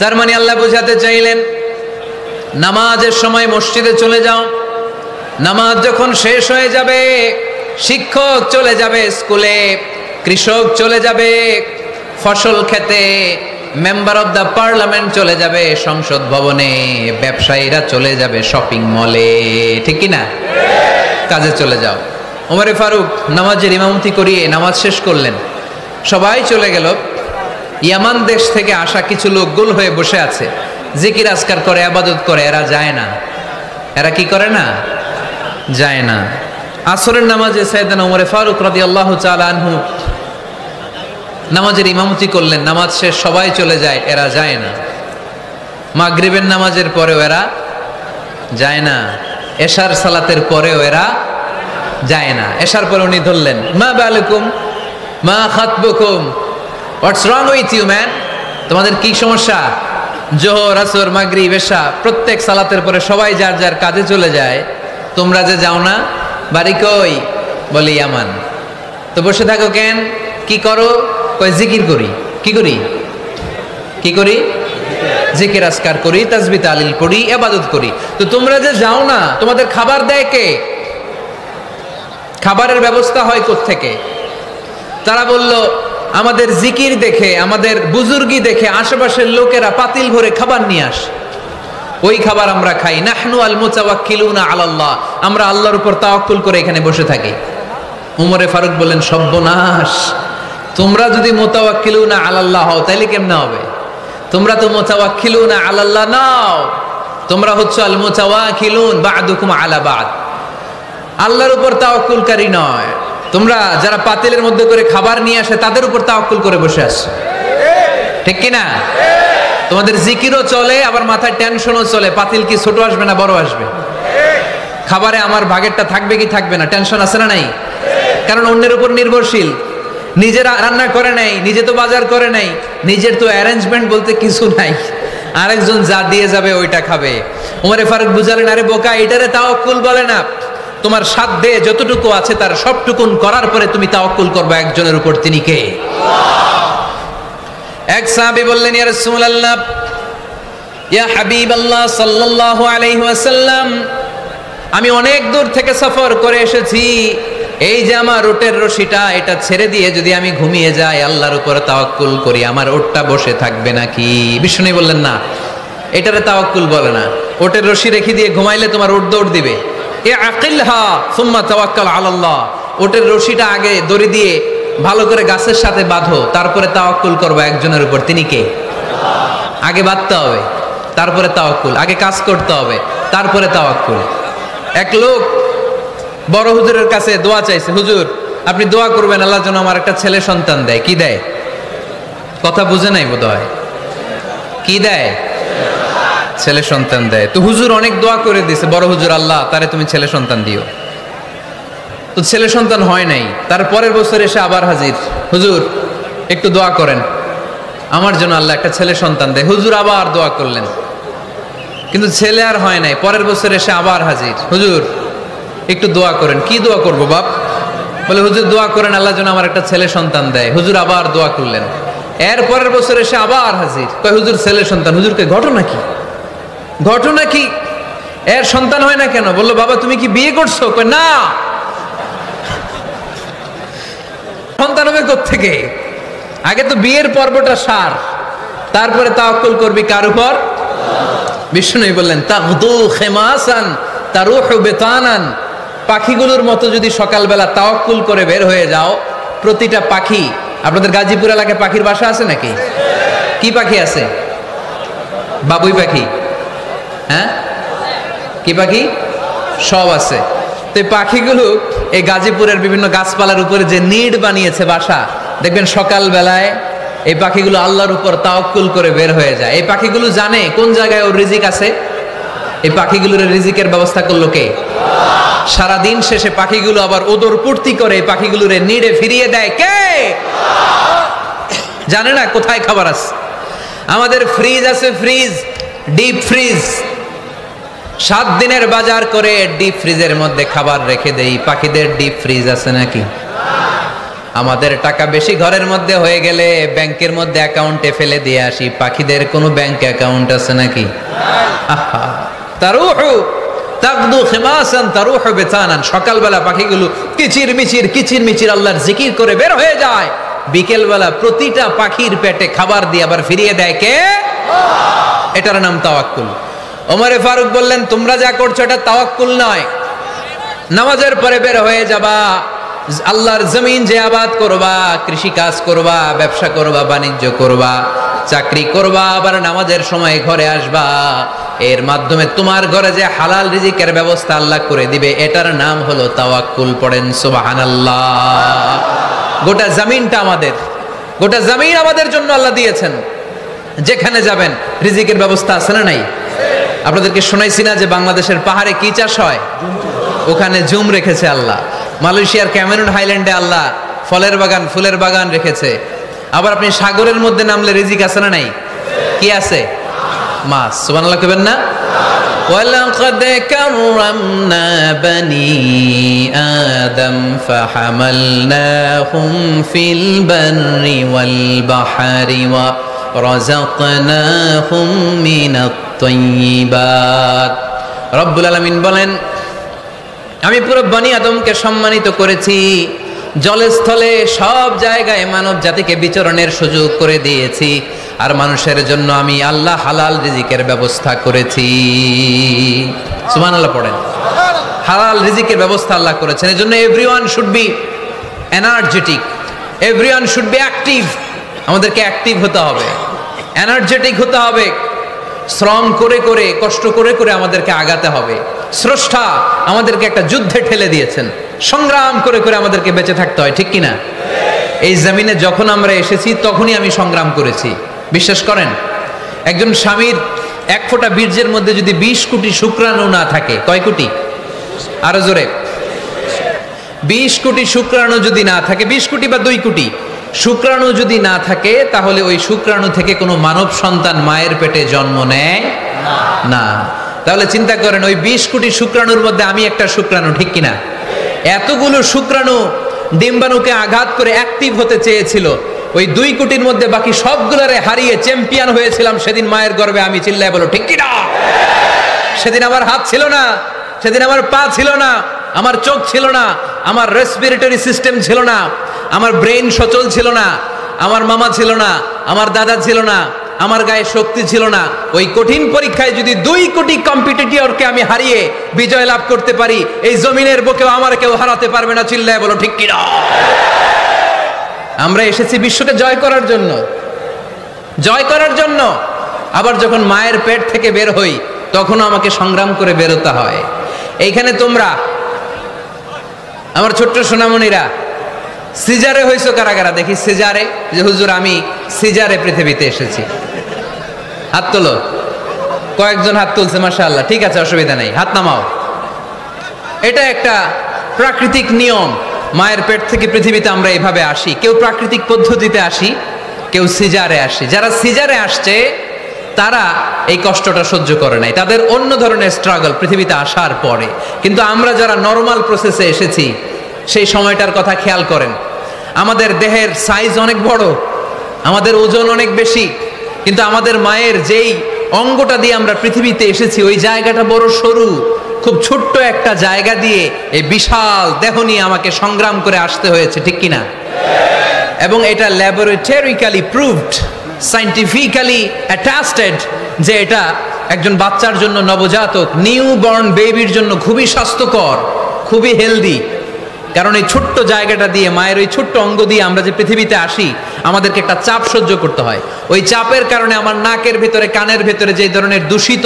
তার মানে আল্লাহ বোঝাতে চাইলেন নামাজের সময় মসজিদে চলে যাও। নামাজ যখন শেষ হয়ে যাবে, শিক্ষক চলে যাবে স্কুলে, কৃষক চলে যাবে ফসল খেতে, মেম্বার অব দ্য পার্লামেন্ট চলে যাবে সংসদ ভবনে, ব্যবসায়ীরা চলে যাবে শপিং মলে, ঠিক কিনা? কাজে চলে যাও। ওমরে ফারুক নামাজের ইমামতি করিয়ে নামাজ শেষ করলেন, সবাই চলে গেল। ইয়ামান দেশ থেকে আসা কিছু লোক গোল হয়ে বসে আছে, জিকির আজকার করে, ইবাদত করে। এরা যায় না। এরা কি করে না? যায় না। আসরের নামাজে সাইয়েদনা ওমরে ফারুক রাদিয়াল্লাহু তাআলা আনহু নামাজের ইমামতি করলেন, নামাজ শেষ, সবাই চলে যায়, এরা যায় না। মাগরিবের নামাজের পরেও এরা যায় না, এশার সালাতের পরেও এরা যায় না। এশার পরে উনি ধরলেন, মা বালুকুম মা খাতবুকুম, হোয়াটস রং উইথ ইউ ম্যান, তোমাদের কি সমস্যা? জোহর, আসর, মাগরিব, এশা প্রত্যেক সালাতের পরে সবাই যার যার কাজে চলে যায়, তোমরা যে যাও না, বাড়ি কই? বলে ইয়ামান। তো বসে থাকো কেন? কি করো? কই জিকির করি। কি করি? কি করি? জিকির আজকার করি, তাসবিহ তাহলিল পড়ি, ইবাদত করি। তো তোমরা যে যাও না, তোমাদের খাবার দেয় কে? খাবারের ব্যবস্থা হয় কোত্থেকে? তারা বলল, আমাদের জিকির দেখে, আমাদের বুজুর্গি দেখে আশেপাশের লোকেরা পাতিল ভরে খাবার নিয়ে আসে, ওই খাবার আমরা খাই। নাহনু আল মুতাওয়াক্কিলুনা আলাল্লাহ, আমরা আল্লাহর উপর তাওয়াক্কুল করে এখানে বসে থাকি। উমরে ফারুক বললেন, সর্বনাশ, তোমরা যদি মুতাওয়াক্কিলুনা আলাল্লাহ হও তাহলে কেমনে হবে? তোমরা তো মুতাওয়াক্কিলুনা আলাল্লাহ নাও, তোমরা হচ্ছে আল মুতাওয়াক্কিলুন বা'দুকুম আলা বা'দ, আল্লাহর উপর তাওয়াক্কুলকারী নয়। তোমরা যারা পাতিলের মধ্যে করে খাবার নিয়ে আসে তাদের উপর তাওয়াক্কুল করে বসে আছো, ঠিক কিনা? তোমাদের জিকিরও চলে, আবার মাথায় টেনশনও চলে, পাতিল কি ছোট আসবে না বড় আসবে, খাবারে আমার ভাগেরটা থাকবে কি থাকবে না, টেনশন আছে না নাই? কারণ অন্যের উপর নির্ভরশীল, নিজে রান্না করে নাই, নিজে তো বাজার করে নাই, নিজের তো অ্যারেঞ্জমেন্ট বলতে কিছু নাই, আরেকজন যা দিয়ে যাবে ওইটা খাবে। ওমরে ফারুক বুঝালেন, আরে বোকা, এটারে তাওয়াক্কুল বলে না। তোমার সাধ্যে যতটুকু আছে তার সবটুকুন করার পরে তুমি তাওয়াক্কুল করবে একজনের উপর, তিনি কে? এক সাহাবী বললেন, ইয়া রাসূলুল্লাহ, ইয়া হাবিবাল্লাহ সাল্লাল্লাহু আলাইহি ওয়াসাল্লাম, আমি অনেক দূর থেকে সফর করে এসেছি, এই যে আমার ওটের রশিটা, এটা ছেড়ে দিয়ে যদি আমি ঘুমিয়ে যাই, আল্লাহর উপর তাওয়াক্কুল করি, আমার ওটটা বসে থাকবে নাকি? বিষ্ণু বললেন, না, এটারে তাওয়াক্কুল বলে না। ওটের রশি রেখে দিয়ে ঘুমাইলে তোমার ওট দৌড় দিবে। এ আকিলহা সুম্মা তাওয়াক্কাল আলাল্লাহ, ওটের রশিটা আগে দড়ি দিয়ে ভালো করে গাছের সাথে বাঁধো, তারপরে তাওয়াক্কুল করবে একজনের উপর, তিনি কে? আগে বাঁধতে হবে, তারপরে তাওয়াক্কুল, আগে কাজ করতে হবে, তারপরে তাওয়াক্কুল। এক লোক বড় হুজুরের কাছে দোয়া চাইছে, হুজুর আপনি দোয়া করবেন আল্লাহ যেন আমার একটা ছেলে সন্তান দেয়। কি দেয়? কথা বুঝে নাই বোধহয়। কি দেয়? ছেলে সন্তান দেয়। তো হুজুর অনেক দোয়া করে দিয়েছে, বড় হুজুর, আল্লাহ তারে তুমি ছেলে সন্তান দিও। তো ছেলে সন্তান হয় নাই। তার পরের বছর এসে আবার হাজির, হুজুর একটু দোয়া করেন আমার জন্য আল্লাহ একটা ছেলে সন্তান দেয়। হুজুর আবার দোয়া করলেন, কিন্তু ছেলে আর হয় নাই। পরের বছর এসে আবার হাজির, হুজুর একটু দোয়া করেন। কি দোয়া করবো বাপ? বলে হুজুর দোয়া করেন আল্লাহ যেন আমার একটা ছেলে সন্তান দেয়। হুজুর আবার দোয়া করলেন। এর পরের বছর এসে আবার হাজির, কয় হুজুর ছেলে সন্তান। হুজুরকে ঘটনা কি? ঘটনা কি? এর সন্তান হয় না কেন? বললো বাবা তুমি কি বিয়ে করছো? কয় না। সন্তান হবে কোত্থেকে? আগে তো বিয়ের পর্বটা সার, তারপরে তাওয়াক্কুল করবি কার উপর? বিষ্ণু বললেন, তাগদু খেমাসান তারুহু বেতানান, পাখিগুলোর মতো যদি সকালবেলা তাওয়াক্কুল করে বের হয়ে যাও, প্রতিটা পাখি, আপনাদের গাজীপুর এলাকায় পাখির বাসা আছে নাকি? কি পাখি আছে? বাবুই পাখি, হ্যাঁ কি পাখি, সব আছে। তো এই পাখিগুলো এই গাজীপুরের বিভিন্ন গাছপালার উপরে যে নিড বানিয়েছে বাসা, দেখবেন সকাল বেলায় এই পাখিগুলো আল্লাহর উপর তাওয়াক্কুল করে বের হয়ে যায়। এই পাখিগুলো জানে কোন জায়গায় ওর রিজিক আছে। এই পাখিগুলোর রিজিকের ব্যবস্থা করলো কে? সারা দিন শেষে পাখিগুলো আবার ওদর পূর্তি করে এই পাখিগুলোর নিডে ফিরিয়ে দেয় কে? জানে না কোথায় খাবার আছে। আমাদের ফ্রিজ আছে, ফ্রিজ, ডিপ ফ্রিজ, 7 দিনের বাজার করে ডিপ ফ্রিজের মধ্যে খাবার রেখে দেই। পাখিদের ডিপ ফ্রিজ আছে নাকি? আমাদের টাকা বেশি ঘরের মধ্যে হয়ে গেলে ব্যাংকের মধ্যে অ্যাকাউন্টে ফেলে দিয়ে আসি। পাখিদের কোনো ব্যাংক অ্যাকাউন্ট আছে নাকি? তারুহু তাকদু খিমাসান তারুহু বিতানান। সকালবেলা পাখিগুলো কিচির মিচির আল্লাহর জিকির করে বের হয়ে যায়। বিকেলবেলা প্রতিটা পাখির পেটে খাবার দিয়ে আবার ফিরিয়ে দেয় কে? এটার নাম তাওয়াক্কুল। ওমরে ফারুক বললেন, তোমরা যা করছো এটা তাওয়াক্কুল নয়। নামাজের পরে বের হয়ে যাবা, আল্লাহর জমিন যে আবাদ করবা, কৃষি কাজ করবা, ব্যবসা করবা, বাণিজ্য করবা, চাকরি করবা, আবার নামাজের সময় ঘরে আসবা। এর মাধ্যমে তোমার ঘরে যে হালাল রিজিকের ব্যবস্থা আল্লাহ করে দিবে, এটার নাম হলো তাওয়াক্কুল। পড়েন সুবহানাল্লাহ। গোটা জমিনটা আমাদের, গোটা জমিন আমাদের জন্য আল্লাহ দিয়েছেন। যেখানে যাবেন রিজিকের ব্যবস্থা আছে না নাই? আপনাদেরকে শোনাইছি না যে বাংলাদেশের পাহাড়ে কি চাষ হয়? ওখানে জুম রেখেছে আল্লাহ। মালয়েশিয়ার ক্যামেরুন হাইল্যান্ডে আল্লাহ ফলের বাগান, ফুলের বাগান রেখেছে। আবার আপনি সাগরের মধ্যে নামলে রিজিক আছে না নাই? কি আছে? মাছ। সুবহানাল্লাহ কইবেন না? ওয়ালাকাদ কাররামনা বানি আদম ফাহামালনাহুম ফিল বাররি ওয়াল বাহরি ওয়া রাযাকনাহুম মিনাত তাইয়্যিবাত। রব্বুল আলামিন বলেন, আমি পুরো বনি আদমকে সম্মানিত করেছি। জলে স্থলে সব জায়গায় মানব জাতিকে বিচরণের সুযোগ করে দিয়েছি। আর মানুষের জন্য আমি আল্লাহ হালাল রিজিকের ব্যবস্থা করেছি। সুবহানাল্লাহ পড়েন। হালাল রিজিকের ব্যবস্থা আল্লাহ করেছেন। এজন্য everyone should be energetic, everyone should be active. আমাদেরকে অ্যাক্টিভ হতে হবে, এনার্জেটিক হতে হবে। শ্রম করে করে, কষ্ট করে করে আমাদেরকে আগাতে হবে। স্রষ্টা আমাদেরকে একটা যুদ্ধে ঠেলে দিয়েছেন, সংগ্রাম করে করে আমাদেরকে বেঁচে থাকতে হয়, ঠিক কিনা? এই জমিনে যখন আমরা এসেছি তখনই আমি সংগ্রাম করেছি। বিশ্বাস করেন, একজন স্বামীর 1 ফোঁটা বীর্যের মধ্যে যদি 20 কোটি শুক্রাণু না থাকে, কয় কোটি? আরো জোরে। 20 কোটি শুক্রাণু যদি না থাকে, 20 কোটি বা 2 কোটি শুক্রাণু যদি না থাকে, তাহলে ওই শুক্রাণু থেকে কোনো মানব সন্তান মায়ের পেটে জন্ম নেয় না। তাহলে চিন্তা করেন, ওই 20 কোটি শুক্রাণুর মধ্যে আমি একটা শুক্রাণু, ঠিক কিনা? এতগুলো শুক্রাণু ডিম্বাণুকে আঘাত করে অ্যাক্টিভ হতে চেয়েছিল। ওই 2 কোটির মধ্যে বাকি সবগুলোরে হারিয়ে চ্যাম্পিয়ন হয়েছিলাম সেদিন মায়ের গর্ভে আমি। চিল্লায় বলো ঠিক কিনা? সেদিন আমার হাত ছিল না, সেদিন আমার পা ছিল না, আমার চোখ ছিল না, আমার রেসপিরেটরি সিস্টেম ছিল না, আমার ব্রেন সচল ছিল না, আমার মামা ছিল না, আমার দাদা ছিল না, আমার গায়ে শক্তি ছিল না। ওই কঠিন পরীক্ষায় যদি 2 কোটি কম্পিটিটরকে আমি হারিয়ে বিজয় লাভ করতে পারি, এই জমিনের বুকেও আমার কেউ হারাতে পারবে না। চিল্লায় বলো ঠিক কিনা? আমরা এসেছি বিশ্বকে জয় করার জন্য, জয় করার জন্য। আবার যখন মায়ের পেট থেকে বের হই, তখনও আমাকে সংগ্রাম করে বেরোতে হয়। এইখানে তোমরা আমার ছোট্ট সোনামণিরা সিজারে হইছো কারা কারা? দেখি সিজারে, যে হুজুর আমি সিজারে পৃথিবীতে এসেছি। হাত তোলো। কয়েকজন হাত তুলছে, মাশাআল্লাহ। ঠিক আছে, অসুবিধা নেই, হাত নামাও। এটা একটা প্রাকৃতিক নিয়ম। মায়ের পেট থেকে পৃথিবীতে আমরা এভাবে আসি। কেউ প্রাকৃতিক পদ্ধতিতে আসি, কেউ সিজারে আসি। যারা সিজারে আসছে তারা এই কষ্টটা সহ্য করে নাই, তাদের অন্য ধরনের স্ট্রাগল পৃথিবীতে আসার পরে। কিন্তু আমরা যারা নরমাল প্রসেসে এসেছি, সেই সময়টার কথা খেয়াল করেন। আমাদের দেহের সাইজ অনেক বড়, আমাদের ওজন অনেক বেশি, কিন্তু আমাদের মায়ের যেই অঙ্গটা দিয়ে আমরা পৃথিবীতে এসেছি, ওই জায়গাটা বড় সরু। খুব ছোট্ট একটা জায়গা দিয়ে এই বিশাল দেহ নিয়ে আমাকে সংগ্রাম করে আসতে হয়েছে, ঠিক কিনা? এবং এটা ল্যাবরেটরিক্যালি প্রুভড, সায়েন্টিফিক্যালি অ্যাটাস্টেড যে এটা একজন বাচ্চার জন্য, নবজাতক নিউ বর্ন বেবির জন্য খুবই স্বাস্থ্যকর, খুবই হেলদি। কারণ এই ছোট্ট জায়গাটা দিয়ে, মায়ের ওই ছোট্ট অঙ্গ দিয়ে আমরা যে পৃথিবীতে আসি, আমাদেরকে একটা চাপ সহ্য করতে হয়। ওই চাপের কারণে আমার নাকের ভিতরে, কানের ভিতরে যে ধরনের দূষিত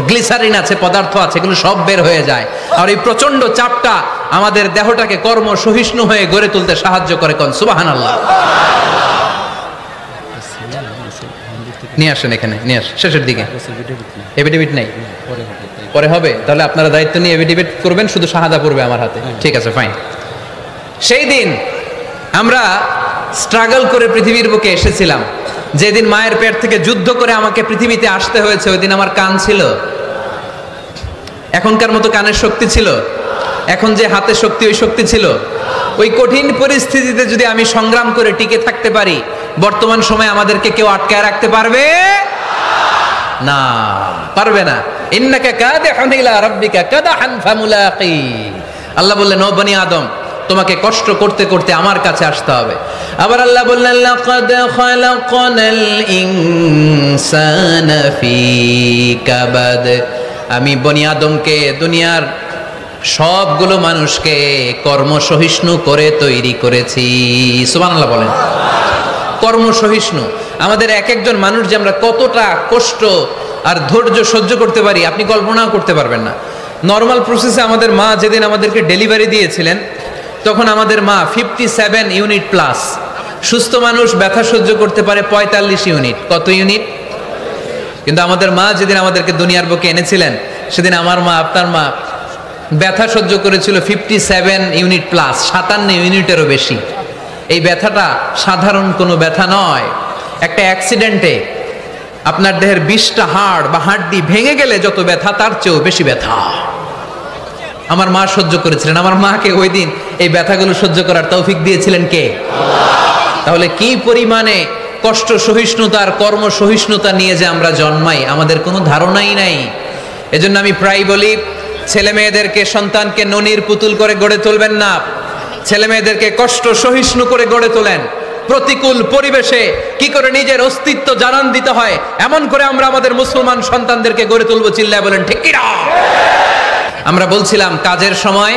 গ্লিসারিন আছে, পদার্থ আছে, এগুলো সব বের হয়ে যায়। আর এই প্রচন্ড চাপটা আমাদের দেহটাকে কর্ম সহিষ্ণু হয়ে গড়ে তুলতে সাহায্য করে। কোন সুবহানাল্লাহ। নিয়ে আসেন এখানে, নিয়ে আসেন শেষের দিকে। এফিডেভিট নাই, পরে হবে। তাহলে আপনারা দায়িত্ব নিয়ে এফিডেভিট করবেন, শুধু শাহাদা পড়বে আমার হাতে। ঠিক আছে, ফাইন। সেই দিন আমরা স্ট্রাগল করে পৃথিবীর বুকে এসেছিলাম। যেদিন মায়ের পেট থেকে যুদ্ধ করে আমাকে পৃথিবীতে আসতে হয়েছে, ওই দিন আমার কান ছিল? এখনকার মতো কানের শক্তি ছিল? এখন যে হাতে শক্তি, ওই শক্তি ছিল? ওই কঠিন পরিস্থিতিতে যদি আমি সংগ্রাম করে টিকে থাকতে পারি, বর্তমান সময়ে আমাদেরকে কেউ আটকায় রাখতে পারবে না? পারবে না। ইন্নাকা কাদিহুন ইলা রাব্বিকা কাদাহান ফামুলাকি। আল্লাহ বললেন, ও বনি আদম, তোমাকে কষ্ট করতে করতে আমার কাছে আসতে হবে। আবার আল্লাহ বললেন, লাকাদ খালাকনাল ইনসানা ফি কাবাদ। আমি বনি আদমকে, দুনিয়ার সবগুলো মানুষকে কর্মসহিষ্ণু করে তৈরি করেছি। সুবহানাল্লাহ বলেন। কর্মসহিষ্ণু। আমাদের এক একজন মানুষ যে আমরা কতটা কষ্ট আর ধৈর্য সহ্য করতে পারি, আপনি কল্পনাও করতে পারবেন না। নর্মাল প্রসেসে আমাদের মা যেদিন আমাদেরকে ডেলিভারি দিয়েছিলেন, তখন আমাদের মা 57 ইউনিট প্লাস। সুস্থ মানুষ ব্যথা সহ্য করতে পারে 45 ইউনিট। কত ইউনিট? কিন্তু আমাদের মা যেদিন আমাদেরকে দুনিয়ার বুকে এনেছিলেন, সেদিন আমার মা, আপনার মা ব্যথা সহ্য করেছিল 57 ইউনিট প্লাস, 57 ইউনিটেরও বেশি। এই ব্যথাটা সাধারণ কোনো ব্যথা নয়। একটা অ্যাক্সিডেন্টে আপনার দেহের 20টা হাড় বা হাড্ডি ভেঙে গেলে যত ব্যথা, তার চেয়েও বেশি ব্যথা আমার মা সহ্য করেছিলেন। আমার মাকে ওই দিন এই ব্যথাগুলো সহ্য করার তৌফিক দিয়েছিলেন কে? তাহলে কি পরিমাণে কষ্ট সহিষ্ণুতা আর কর্ম সহিষ্ণুতা নিয়ে যে আমরা জন্মাই, আমাদের কোনো ধারণাই নাই। এজন্য আমি প্রায় বলি, ছেলে মেয়েদেরকে, সন্তানকে ননির পুতুল করে গড়ে তুলবেন না। ছেলে মেয়েদেরকে কষ্ট সহিষ্ণু করে গড়ে তোলেন। প্রতিকূল পরিবেশে কি করে নিজের অস্তিত্ব জানান দিতে হয়, এমন করে আমরা আমাদের মুসলমান সন্তানদেরকে গড়ে তুলবো। চিল্লায় বলেন ঠিক কি না? আমরা বলছিলাম কাজের সময়,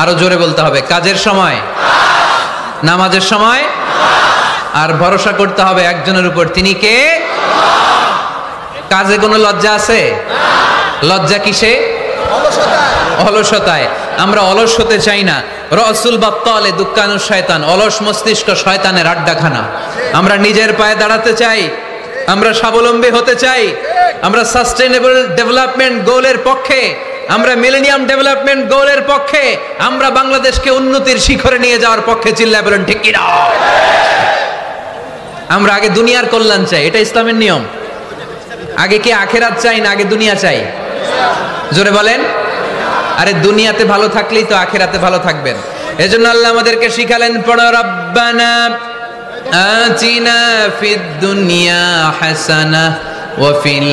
আরো জোরে বলতে হবে, কাজের সময়, নামাজের সময়, আর ভরসা করতে হবে একজনের উপর। তিনি কে? কাজে কোনো লজ্জা আছে? লজ্জা কিসে? অলসতায়। আমরা অলস হতে চাই না। রসুল বাত্তালে দুক্কানু শয়তান, অলস মস্তিষ্ক শয়তানের আড্ডাখানা। আমরা নিজের পায়ে দাঁড়াতে চাই, আমরা স্বাবলম্বী হতে চাই, আমরা সাস্টেইনেবল ডেভেলপমেন্ট গোলের পক্ষে, আমরা মিলেনিয়াম ডেভেলপমেন্ট গোলের পক্ষে, আমরা বাংলাদেশকে উন্নতির শিখরে নিয়ে যাওয়ার পক্ষে। চিল্লায় বলেন ঠিক কি না? আমরা আগে দুনিয়ার কল্যাণ চাই, এটা ইসলামের নিয়ম। আগে কি আখেরাত চাই না আগে দুনিয়া চাই? জোরে বলেন। আরে দুনিয়াতে ভালো থাকলেই তো আখেরাতে ভালো থাকবেন। এজন্য আল্লাহ আমাদেরকে শিখালেন, পড়ো রব্বানা আতিনা ফিদ দুনিয়া হাসানাহ ওয়া ফিল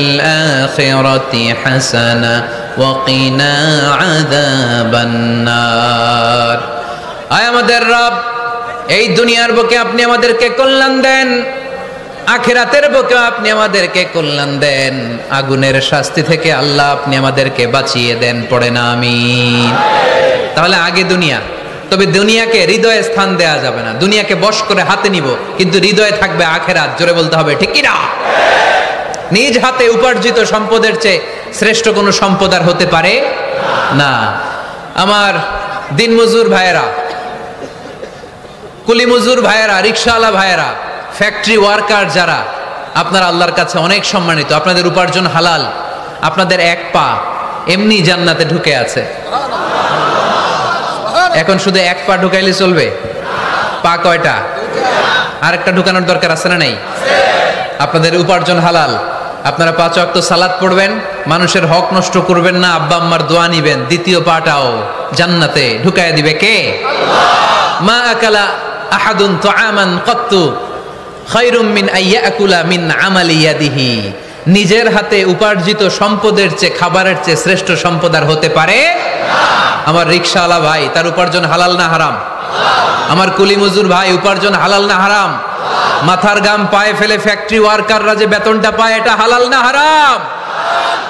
আখিরাতি হাসানাহ ওয়া কিনা আযাবান নার। আয় আমাদের রব, এই দুনিয়ার বুকে আপনি আমাদেরকে কল্যাণ দেন, আখিরাতের বুকে আপনি আমাদেরকে কল্যাণ দেন, আগুনের শাস্তি থেকে আল্লাহ আপনি আমাদেরকে বাঁচিয়ে দেন। পড়ে না আমিন। তাহলে আগে দুনিয়া, তবে দুনিয়াকে হৃদয়ে স্থান দেয়া যাবে না। দুনিয়াকে বশ করে হাতে নিব, কিন্তু হৃদয়ে থাকবে আখিরাত। জোরে বলতে হবে ঠিক কি না? নিজ হাতে উপার্জিত সম্পদের চেয়ে শ্রেষ্ঠ কোনো সম্পদ আর হতে পারে না। আমার দিনমজুর ভাইয়েরা, কুলি মজুর ভাইয়েরা, রিকশাওয়ালা ভাইয়েরা, ফ্যাক্টরি ওয়ার্কার যারা, আপনারা আল্লাহর কাছে অনেক সম্মানিত। আপনাদের উপার্জন হালাল। আপনাদের এক পা এমনি জান্নাতে ঢুকে আছে। এখন শুধু এক পা ঢুকাইলে চলবে? পা কয়টা? আরেকটা ঢুকানোর দরকার আছে না? নেই? আপনাদের উপার্জন হালাল। আপনারা 5 ওয়াক্ত সালাত পড়বেন, মানুষের হক নষ্ট করবেন না, আব্বা আম্মার দোয়া নিবেন। দ্বিতীয় পাটাও জান্নাতে ঢুকায় দিবে কে? মা আকালা আহাদুন তুআমান কাত্তু খায়রুম মিন আইয়াকুলা মিন আমালি ইয়াদিহি। নিজের হাতে উপার্জিত সম্পদের চেয়ে, খাবারের চেয়ে শ্রেষ্ঠ সম্পদ আর হতে পারে না। আমার রিকশাওয়ালা ভাই, তার উপার্জন হালাল না হারাম? আমার কুলি মজুর ভাই, উপার্জন হালাল না হারাম? মাথার গাম পায়ে ফেলে ফ্যাক্টরি ওয়ার্কাররা যে বেতনটা পায়, এটা হালাল না হারাম?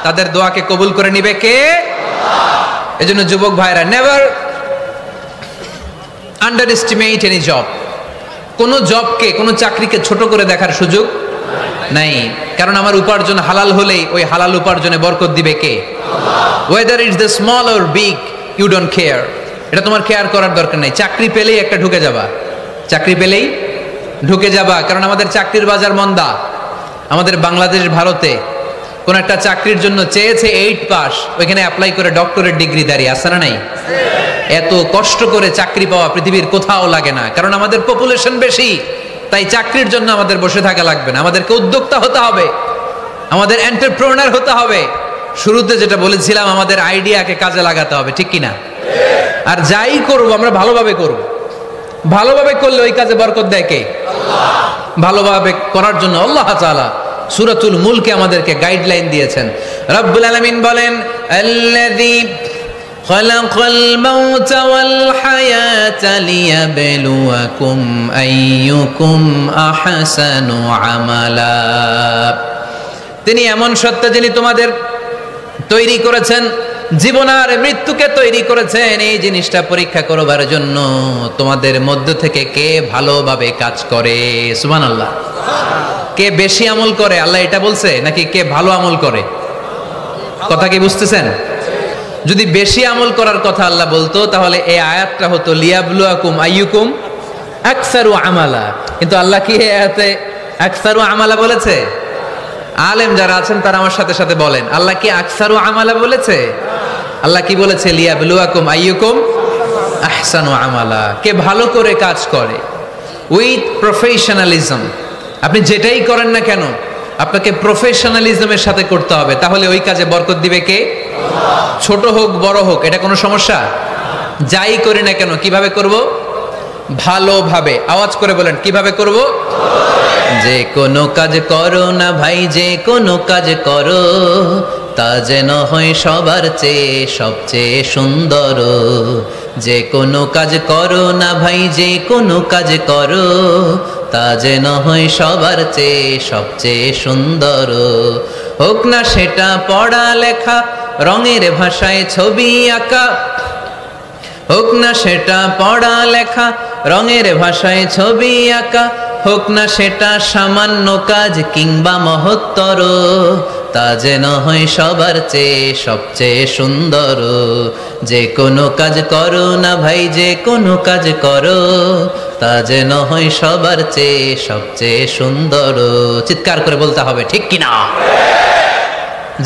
তাদের দোয়াকে কবুল করে নিবে কে? এজন্য যুবক ভাইরা, never under estimate any job. কোনো জবকে, কোনো চাকরিকে ছোট করে দেখার সুযোগ নাই, কারণ আমার উপার্জন হালাল হলেই ওই হালাল উপার্জনে বরকত দিবে কে? Whether it's the small or big, you don't care, এটা তোমার কেয়ার করার দরকার নেই। চাকরি পেলেই একটা ঢুকে যাবা, চাকরি পেলেই ঢুকে যাবা, কারণ আমাদের চাকরির বাজার মন্দা। আমাদের বাংলাদেশ, ভারতে কোন একটা চাকরির জন্য চেয়েছে 8 পাস, ওইখানে অ্যাপ্লাই করে ডক্টরেট ডিগ্রি দাঁড়িয়ে আছে না নাই? এত কষ্ট করে চাকরি পাওয়া পৃথিবীর কোথাও লাগে না, কারণ আমাদের পপুলেশন বেশি, তাই চাকরির জন্য আমাদের বসে থাকা লাগবে না, আমাদেরকে উদ্যোক্তা হতে হবে, আমাদের এন্টারপ্রেনার হতে হবে। শুরুতে যেটা বলেছিলাম, আমাদের আইডিয়াকে কাজে লাগাতে হবে, ঠিক কিনা? আর যাই করব আমরা ভালোভাবে করব, ভালোভাবে করলে ওই কাজে বরকত দেয় কে? আল্লাহ। ভালোভাবে করার জন্য আল্লাহ তাআলা সূরাতুল মুলকে আমাদেরকে গাইডলাইন দিয়েছেন। রব্বুল আলামিন বলেন, আল্লাযী খালাকাল মাউতা ওয়াল হায়াতা লিয়াবলুয়াকুম আইয়ুকুম আহসানু আমালা। তিনি এমন সত্তা যিনি তোমাদের তৈরি করেছেন, জীবন আর মৃত্যুকে তৈরি করেছেন এই জিনিসটা পরীক্ষা করবার জন্য, তোমাদের মধ্য থেকে কে ভালোভাবে কাজ করে। সুবহানাল্লাহ। কে বেশি আমল করে, আল্লাহ এটা বলছে, নাকি কে ভালো আমল করে? কথা কি বুঝতেছেন? যদি বেশি আমল করার কথা আল্লাহ বলতো, তাহলে এই আয়াতটা হতো লিয়াবলুয়াকুম আইয়ুকুম আকসারু আমালা। কিন্তু আল্লাহ কি এই আয়াতে আকসারু আমালা বলেছে? আলেম যারা আছেন তারা আমার সাথে সাথে বলেন, আল্লাহ কি আকসারু আমালা বলেছে? আল্লাহ কি বলেছে? লিয়াবলুয়াকুম আইয়ুকুম আহসানু আমালা, কে ভালো করে কাজ করে উইথ প্রফেশনালিজম। আপনি যেটাই করেন না কেন, আপনাকে প্রফেশনালিজমের সাথে করতে হবে, তাহলে ওই কাজে বরকত দিবে কে? ছোট হোক বড় হোক, এটা কোনো সমস্যা? যাই করি না কেন কিভাবে করব? ভালোভাবে। আওয়াজ করে বলেন, কিভাবে করব? যে কোনো কাজ করো না ভাই, যে কোনো কাজ করো, তা যেন হয় সবার চেয়ে সবচেয়ে সুন্দর। যে কোনো কাজ করো না ভাই, যে কোনো কাজ করো, তা যেন হয় সবার চেয়ে সবচেয়ে সুন্দর। হোক না সেটা পড়া লেখা, রঙের ভাষায় ছবি আঁকা, হোক না সেটা পড়া লেখা, রঙের ভাষায় ছবি আঁকা, হোক না সেটা সামান্য কাজ কিংবা মহত্তর, তা যেন হয় সবার চেয়ে সবচেয়ে সুন্দর। যে কোনো কাজ করো না ভাই, যে কোনো কাজ করো, তা যেন হয় সবার চেয়ে সবচেয়ে সুন্দর। চিৎকার করে বলতে হবে, ঠিক কিনা?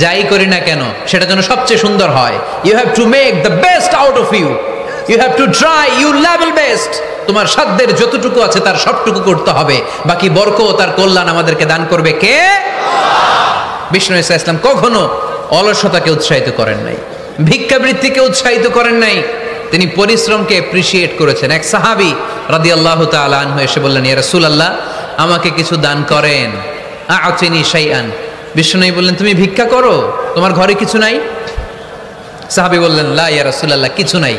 যাই করি না কেন সেটা যেন সবচেয়ে সুন্দর হয়। You have to make the best out of you, you have to try you level best. তোমার সাধ্যের যতটুকু আছে তার সবটুকু করতে হবে, বাকি বরকত তার কল্যাণ আমাদেরকে দান করবে কে? বিষ্ণু ঈসা ইসলাম কখনো অলসতাকে উৎসাহিত করেন নাই, ভিক্ষাবৃত্তিকে উৎসাহিত করেন নাই, তিনি পরিশ্রমকে অ্যাপ্রিশিয়েট করেছেন। এক সাহাবী রাদিয়াল্লাহু তাআলা আনহু এসে বললেন, ইয়া রাসূলুল্লাহ, আমাকে কিছু দান করেন, আ'তিনি শাইআন। বিষ্ণু বললেন, তুমি ভিক্ষা করো, তোমার ঘরে কিছু নাই? সাহাবী বললেন, লা ইয়া রাসূলুল্লাহ, কিছু নাই।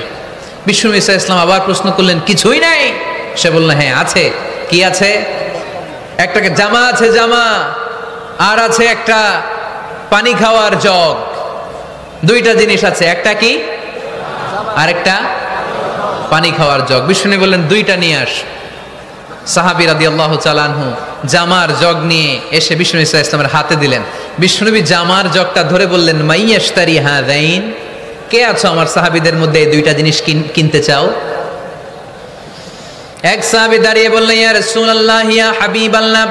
বিষ্ণু ঈসা ইসলাম আবার প্রশ্ন করলেন, কিছুই নাই? সে বলল, হ্যাঁ আছে। কি আছে? একটা জামা আছে, জামা, আর আছে একটা পানি খাওয়ার জগ। দুইটা জিনিস আছে, একটা কি আর একটা পানি খাওয়ার জগ। বিষ্ণু বললেন, দুইটা নিয়ে আস। সাহাবী রাদিয়াল্লাহু তাআলা আনহু জামার জগ নিয়ে এসে বিষ্ণু ঈসা ইসলামের হাতে দিলেন। বিষ্ণুনবী জামার জগটা ধরে বললেন, মাইয়াশতারি হাযাইন, কে আছো আমার সাহাবীদের মধ্যে এই দুইটা জিনিস কিনতে চাও? এক সাহাবী দাঁড়িয়ে বললেন, ইয়া রাসূলুল্লাহ, ইয়া হাবিবাল্লাহ,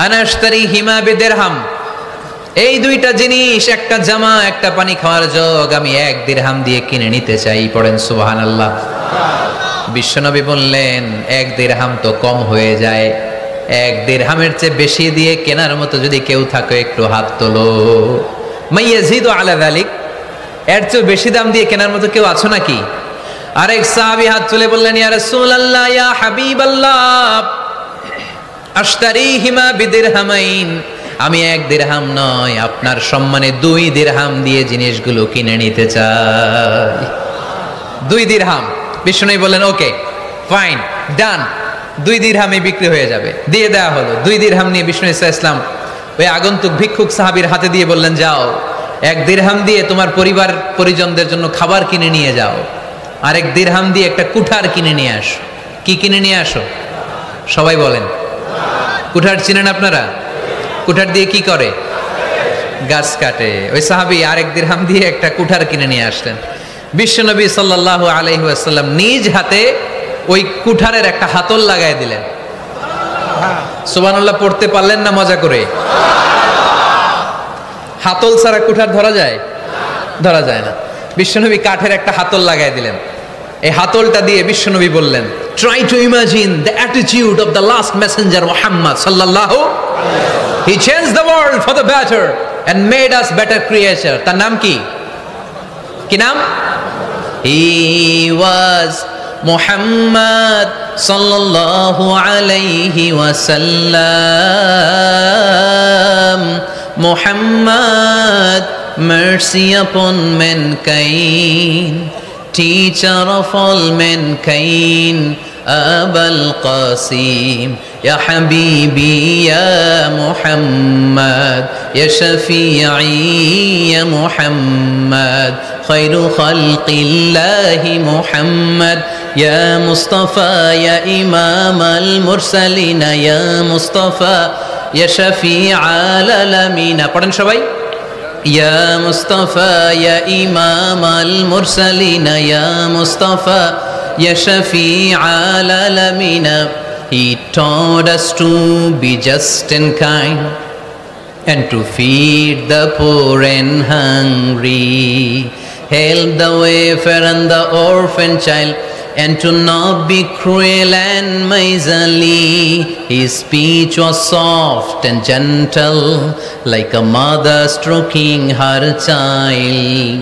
আনা আশতারিহিমা বিদিরহাম। এই দুইটা জিনিস, একটা জামা, একটা পানি খাওয়ার জগ, আমি 1 দিরহাম দিয়ে কিনে নিতে চাই। পড়েন সুবহানাল্লাহ। বিশ্বনবী বললেন, 1 দিরহাম তো কম হয়ে যায়, 1 দিরহামের চেয়ে বেশি দিয়ে কেনার মতো যদি কেউ থাকে একটু হাত তোলো। মাইয়াজিদু আলা যালিক, এর চেয়ে বেশি দাম দিয়ে কেনার মতো কেউ আছো নাকি? আরেক সাহাবী হাত তুলে বললেন, ইয়া রাসূলুল্লাহ, ইয়া হাবিবাল্লাহ, আশতারিহিমা বিদিরহামাইন, আমি 1 দিরহাম নয়, আপনার সম্মানে 2 দিরহাম দিয়ে জিনিসগুলো কিনে নিতে চাই। 2 দিরহাম। বিষ্ণু বললেন, ওকে ফাইন, ডান, 2 দিরহামে বিক্রি হয়ে যাবে। দিয়ে দেওয়া হলো। 2 দিরহাম নিয়ে বিষ্ণু ঈসা ইসলাম ওই আগন্তুক ভিক্ষুক সাহাবীর হাতে দিয়ে বললেন, যাও, 1 দিরহাম দিয়ে তোমার পরিবার পরিজনদের জন্য খাবার কিনে নিয়ে যাও, আর 1 দিরহাম দিয়ে একটা কুঠার কিনে নিয়ে আসো। কি কিনে নিয়ে আসো? সবাই বলেন। কুঠার চিনেন আপনারা? কুঠার দিয়ে কি করে? গাছ কাটে। ওই সাহাবী আরেক দিরহাম দিয়ে একটা কুঠার কিনে নিয়ে আসলেন। বিশ্বনবী সাল্লাল্লাহু আলাইহি ওয়াসাল্লাম নিজ হাতে ওই কুঠারের একটা হাতল লাগাই দিলেন। সুবহানাল্লাহ পড়তে পারলেন না মজা করে? হাতল ছাড়া কুঠার ধরা যায়? ধরা যায় না। বিশ্বনবী কাঠের একটা হাতল লাগাই দিলেন। এই হাতলটা দিয়ে বিশ্বনবী বললেন, try to imagine the attitude of the last messenger Muhammad সাল্লাল্লাহু, he changed the world for the better and made us better creature. তার নাম কি? কি নাম? He was Muhammad sallallahu alayhi wa sallam. Muhammad, mercy upon mankind, teacher of all mankind. Abul Qasim, Ya Habibi, Ya Muhammad, Ya Shafi'i, Ya Muhammad, Khairu Khalqillahi Muhammad, Ya Mustafa, Ya Imam al-Mursalin, Ya Mustafa, Ya Shafi'i al-Alamin. Padhan shobai? Ya Mustafa, Ya Imam al-Mursalin, Ya Mustafa, Ya Shafi'i al-Alamin. He taught us to be just and kind, and to feed the poor and hungry, help the wafer and the orphan child, and to not be cruel and miserly. His speech was soft and gentle, like a mother stroking her child.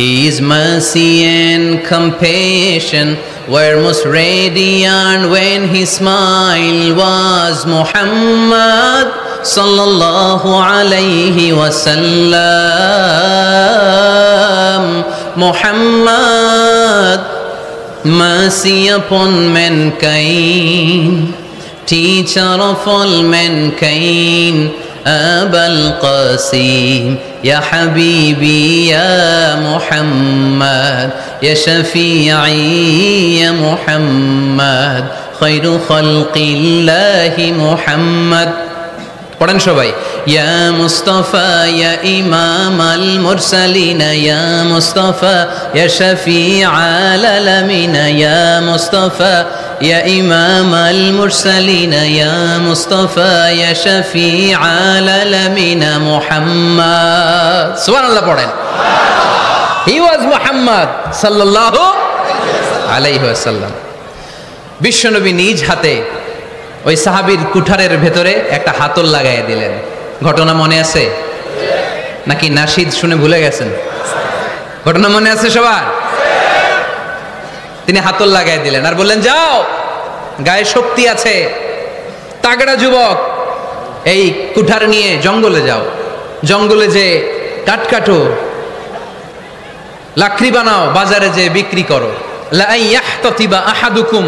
His mercy and compassion were most radiant when his smile was. Muhammad sallallahu alayhi wa sallam. Muhammad, mercy upon mankind, teacher of all mankind. Abul Qasim, Ya Habibi, Ya Muhammad, Ya Shafi'i, Ya Muhammad, Khairu Khalqillahi Muhammad. পড়েন সবাই। Ya Mustafa, Ya Imam al-Mursalin, Ya Mustafa, Ya Shafi'i al-Alamin, Ya Mustafa, Ya Imam al-Mursalin, Ya Mustafa, Ya Shafi'i al-Alamin. Muhammad, subhanallah পড়েন। He was Muhammad sallallahu alayhi wa sallam. বিশ্বনবী নিজ হাতে ওই সাহাবীর কুঠারের ভেতরে একটা হাতল লাগাই দিলেন। ঘটনা মনে আছে নাকি নাশিদ শুনে ভুলে গেছেন? ঘটনা মনে আছে সবার? তিনি হাতল লাগাই দিলেন আর বললেন, যাও, গায়ে শক্তি আছে, তাগড়া যুবক, এই কুঠার নিয়ে জঙ্গলে যাও, জঙ্গলে যে কাঠ কাটো, লাকড়ি বানাও, বাজারে যে বিক্রি করো। লা ইয়াহতাতিবা আহাদুকুম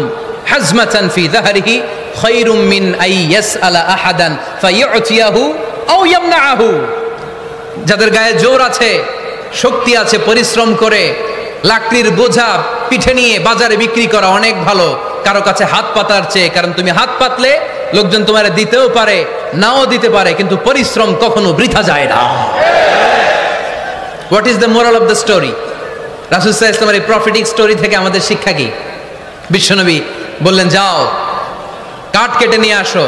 হাজমাতান ফি যাহরিহি খায়রুম মিন আই ইয়াসআলা আহাদান ফায়ু'তিয়াহু আও ইয়ামনাহু। যাদের গায়ে জোর আছে, শক্তি আছে, পরিশ্রম করে লাকড়ির বোঝা পিঠে নিয়ে বাজারে বিক্রি করা অনেক ভালো কারো কাছে হাত পাতার চেয়ে। কারণ তুমি হাত পাতলে লোকজন তোমার দিতেও পারে, নাও দিতে পারে, কিন্তু পরিশ্রম কখনো বৃথা যায় না। What is the moral of the story? রাসূল সাল্লাল্লাহু আলাইহি ওয়াসাল্লামের এই প্রফেটিক স্টোরি থেকে আমাদের শিক্ষা কি? বিশ্বনবী বললেন, যাও, কাঠ কেটে নিয়ে আসো।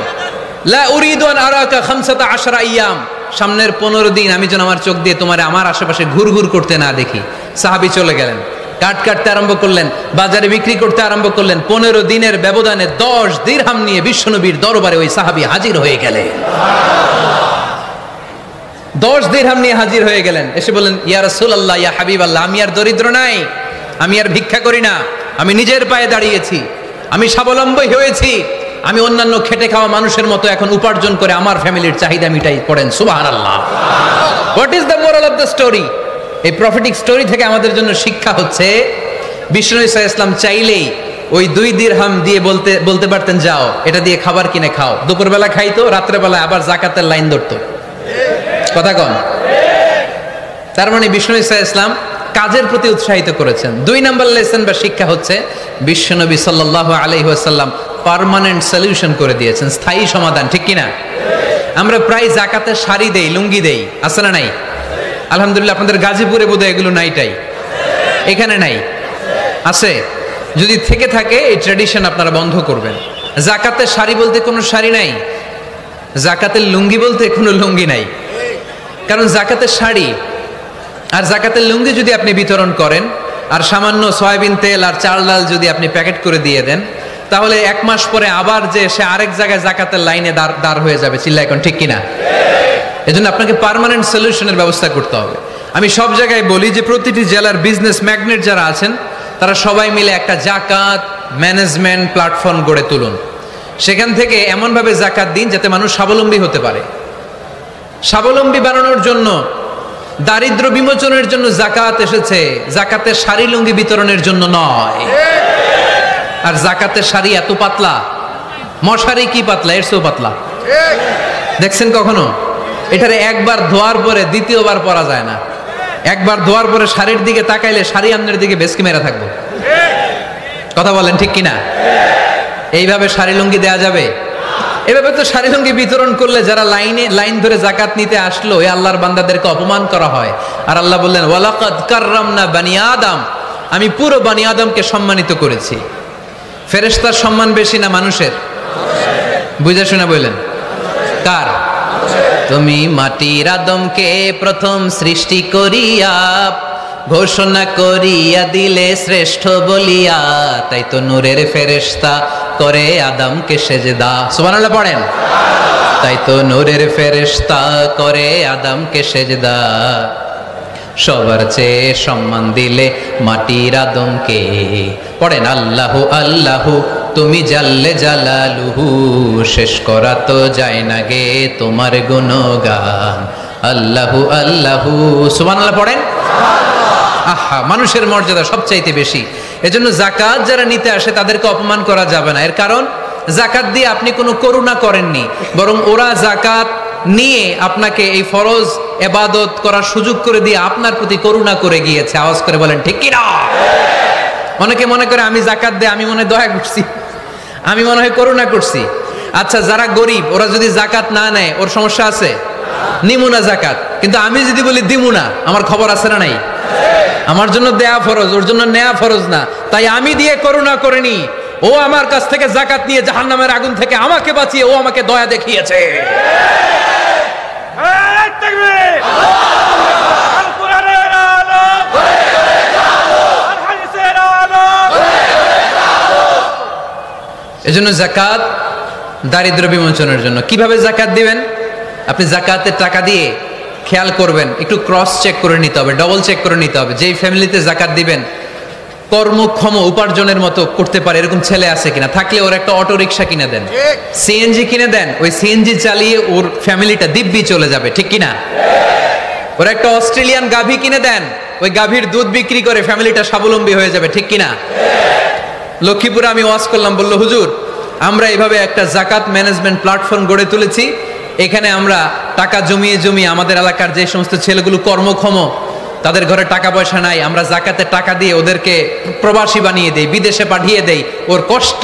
লা উরিদু আন আরাকা 15 আইয়াম, সামনের 15 দিন আমি যেন আমার চোখ দিয়ে তোমার আমার আশেপাশে ঘুরঘুর করতে না দেখি। সাহাবী চলে গেলেন, কাঠ কাটতে আরম্ভ করলেন, বাজারে বিক্রি করতে আরম্ভ করলেন। 15 দিনের ব্যবধানে 10 দিরহাম নিয়ে বিশ্বনবীর দরবারে ওই সাহাবী হাজির হয়ে গেলেন। 10 দিরহাম নিয়ে হাজির হয়ে গেলেন। এসে বললেন, ইয়া রাসূলুল্লাহ, ইয়া হাবিবাল্লাহ, আমি আর দরিদ্র নাই, আমি আর ভিক্ষা করি না, আমি নিজের পায়ে দাঁড়িয়েছি, আমি স্বাবলম্বী হয়েছি, আমি অন্যান্য খেটে খাওয়া মানুষের মতো এখন উপার্জন করে আমার ফ্যামিলির চাহিদা মিটাই। পড়েন সুবহানাল্লাহ। What is the moral of the story? এই প্রফেটিক স্টোরি থেকে আমাদের জন্য শিক্ষা হচ্ছে, বিশ্বনবী সাল্লাল্লাহু আলাইহি ওয়াসাল্লাম চাইলেই ওই 2 দিরহাম দিয়ে বলতে পারতেন, যাও, এটা দিয়ে খাবার কিনে খাও। দুপুরবেলা খাইতো, রাত্রেবেলা আবার যাকাতের লাইন ধরতো। কথা কম? তার মানে বিষ্ণু ইসা ইসলাম কাজের প্রতি উৎসাহিত করেছেন। 2 নম্বর লেসন বা শিক্ষা হচ্ছে বিশ্বনবী সাল্লাল্লাহু আলাইহি ওয়াসাল্লাম পার্মানেন্ট সলিউশন করে দিয়েছেন, স্থায়ী সমাধান, ঠিক কিনা? আমরা প্রায় জাকাতের শাড়ি দেই, লুঙ্গি দেই, আছে না নাই? আলহামদুলিল্লাহ আপনাদের গাজীপুরে বোধহয় এগুলো নাইটাই, এখানে নাই, আছে? যদি থেকে থাকে এই ট্র্যাডিশন আপনারা বন্ধ করবেন। জাকাতের শাড়ি বলতে কোনো শাড়ি নাই, জাকাতের লুঙ্গি বলতে কোনো লুঙ্গি নাই। কারণ জাকাতের শাড়ি আর জাকাতের লুঙ্গি যদি আপনি বিতরণ করেন আর সামান্য সয়াবিন তেল আর চাল ডাল যদি আপনি প্যাকেট করে দিয়ে দেন, তাহলে 1 মাস পরে আবার যে সে আরেক জায়গায় জাকাতের লাইনে দাঁড় হয়ে যাবে। চিল্লা এখন, ঠিক কিনা? এজন্য আপনাকে পার্মানেন্ট সলিউশনের ব্যবস্থা করতে হবে। আমি সব জায়গায় বলি যে প্রতিটি জেলার বিজনেস ম্যাগনেট যারা আছেন তারা সবাই মিলে একটা জাকাত ম্যানেজমেন্ট প্ল্যাটফর্ম গড়ে তুলুন। সেখান থেকে এমনভাবে জাকাত দিন যাতে মানুষ স্বাবলম্বী হতে পারে। স্বাবলম্বী বানানোর জন্য, দারিদ্র বিমোচনের জন্য জাকাত এসেছে, জাকাতের শাড়ি লুঙ্গি বিতরণের জন্য নয়। আর জাকাতের শাড়ি এত পাতলা, মশারি কি পাতলা, এর চেয়েও পাতলা। দেখছেন কখনো? এটারে একবার ধোয়ার পরে দ্বিতীয়বার পরা যায় না। একবার ধোয়ার পরে শাড়ির দিকে তাকাইলে শাড়ি আমনের দিকে বেশকি মেরা থাকবো। কথা বলেন, ঠিক কিনা? এইভাবে শাড়ি লুঙ্গি দেয়া যাবে? এভাবে তো শাড়ি লুঙ্গি বিতরণ করলে যারা লাইন ধরে জাকাত নিতে আসলো এই আল্লাহর বান্দাদেরকে অপমান করা হয়। আর আল্লাহ বললেন ওয়ালাকাদ কাররামনা বানি আদম, আমি পুরো বানি আদমকে সম্মানিত করেছি। ফেরেশতার সম্মান বেশি না মানুষের? বুঝে শুনে বললেন, কার? তুমি মাটির আদমকে প্রথম সৃষ্টি করিয়া ঘোষণা করিয়া দিলে শ্রেষ্ঠ বলিয়া, তাই তো নূরের ফেরেশতা করে আদমকে সেজদা। সুবহানাল্লাহ পড়েন। তাই তো নূরের ফেরেশতা করে আদমকে সেজদা, সবার চেয়ে সম্মান দিলে মাটির আদমকে। পড়েন আল্লাহু আল্লাহু তুমি জাল্লে জালালুহু, শেষ করা তো যায় না গে তোমার গুণগান। আল্লাহু আল্লাহু, সুবহানাল্লাহ পড়েন। আহা, মানুষের মর্যাদা সবচাইতে বেশি। এজন্য জাকাত যারা নিতে আসে তাদেরকে অপমান করা যাবে না। এর কারণ জাকাত দিয়ে আপনি কোনো করুণা করেননি, বরং ওরা জাকাত নিয়ে আপনাকে এই ফরজ ইবাদত করার সুযোগ করে দিয়ে আপনার প্রতি করুণা করে গিয়েছে। আওয়াজ করে বলেন ঠিক কি না? অনেকে মনে করে আমি জাকাত দিয়ে আমি মনে হয় দয়া করছি, আমি মনে হয় করুণা করছি। আচ্ছা, যারা গরিব ওরা যদি জাকাত না নেয় ওর সমস্যা আছে? নিমুনা জাকাত। কিন্তু আমি যদি বলি দিমুনা, আমার খবর আছে না নাই? আমার জন্য দেয়া ফরজ, ওর জন্য নেয়া ফরজ না। তাই আমি দিয়ে করুণা করিনি, ও আমার কাছ থেকে জাকাত নিয়ে জাহান্নামের আগুন থেকে আমাকে বাঁচিয়ে ও আমাকে দয়া দেখিয়েছে। এজন্য জাকাত দারিদ্র বিমোচনের জন্য। কিভাবে জাকাত দিবেন? আপনি জাকাতের টাকা দিয়ে খেয়াল করবেন, একটু ক্রস চেক করে নিতে হবে, ডবল চেক করে নিতে হবে। যেই ফ্যামিলিতে জাকাত দিবেন কর্মক্ষম উপার্জনের মতো করতে পারে এরকম ছেলে আছে কিনা, থাকলে ওর একটা অটো রিক্সা কিনে দেন, সিএনজি কিনে দেন। ওই সিএনজি চালিয়ে ওর ফ্যামিলিটা দিব্যি চলে যাবে, ঠিক কিনা? ওর একটা অস্ট্রেলিয়ান গাভী কিনে দেন, ওই গাভীর দুধ বিক্রি করে ফ্যামিলিটা স্বাবলম্বী হয়ে যাবে, ঠিক কিনা? লক্ষ্মীপুরে আমি ওয়াজ করলাম, বললো হুজুর আমরা এইভাবে একটা জাকাত ম্যানেজমেন্ট প্ল্যাটফর্ম গড়ে তুলেছি, এখানে আমরা টাকা জমিয়ে জমিয়ে আমাদের এলাকার যে সমস্ত ছেলেগুলো কর্মক্ষম, তাদের ঘরে টাকা পয়সা নাই, আমরা জাকাতের টাকা দিয়ে ওদেরকে প্রবাসী বানিয়ে দেই, বিদেশে পাঠিয়ে দেই। ওর কষ্ট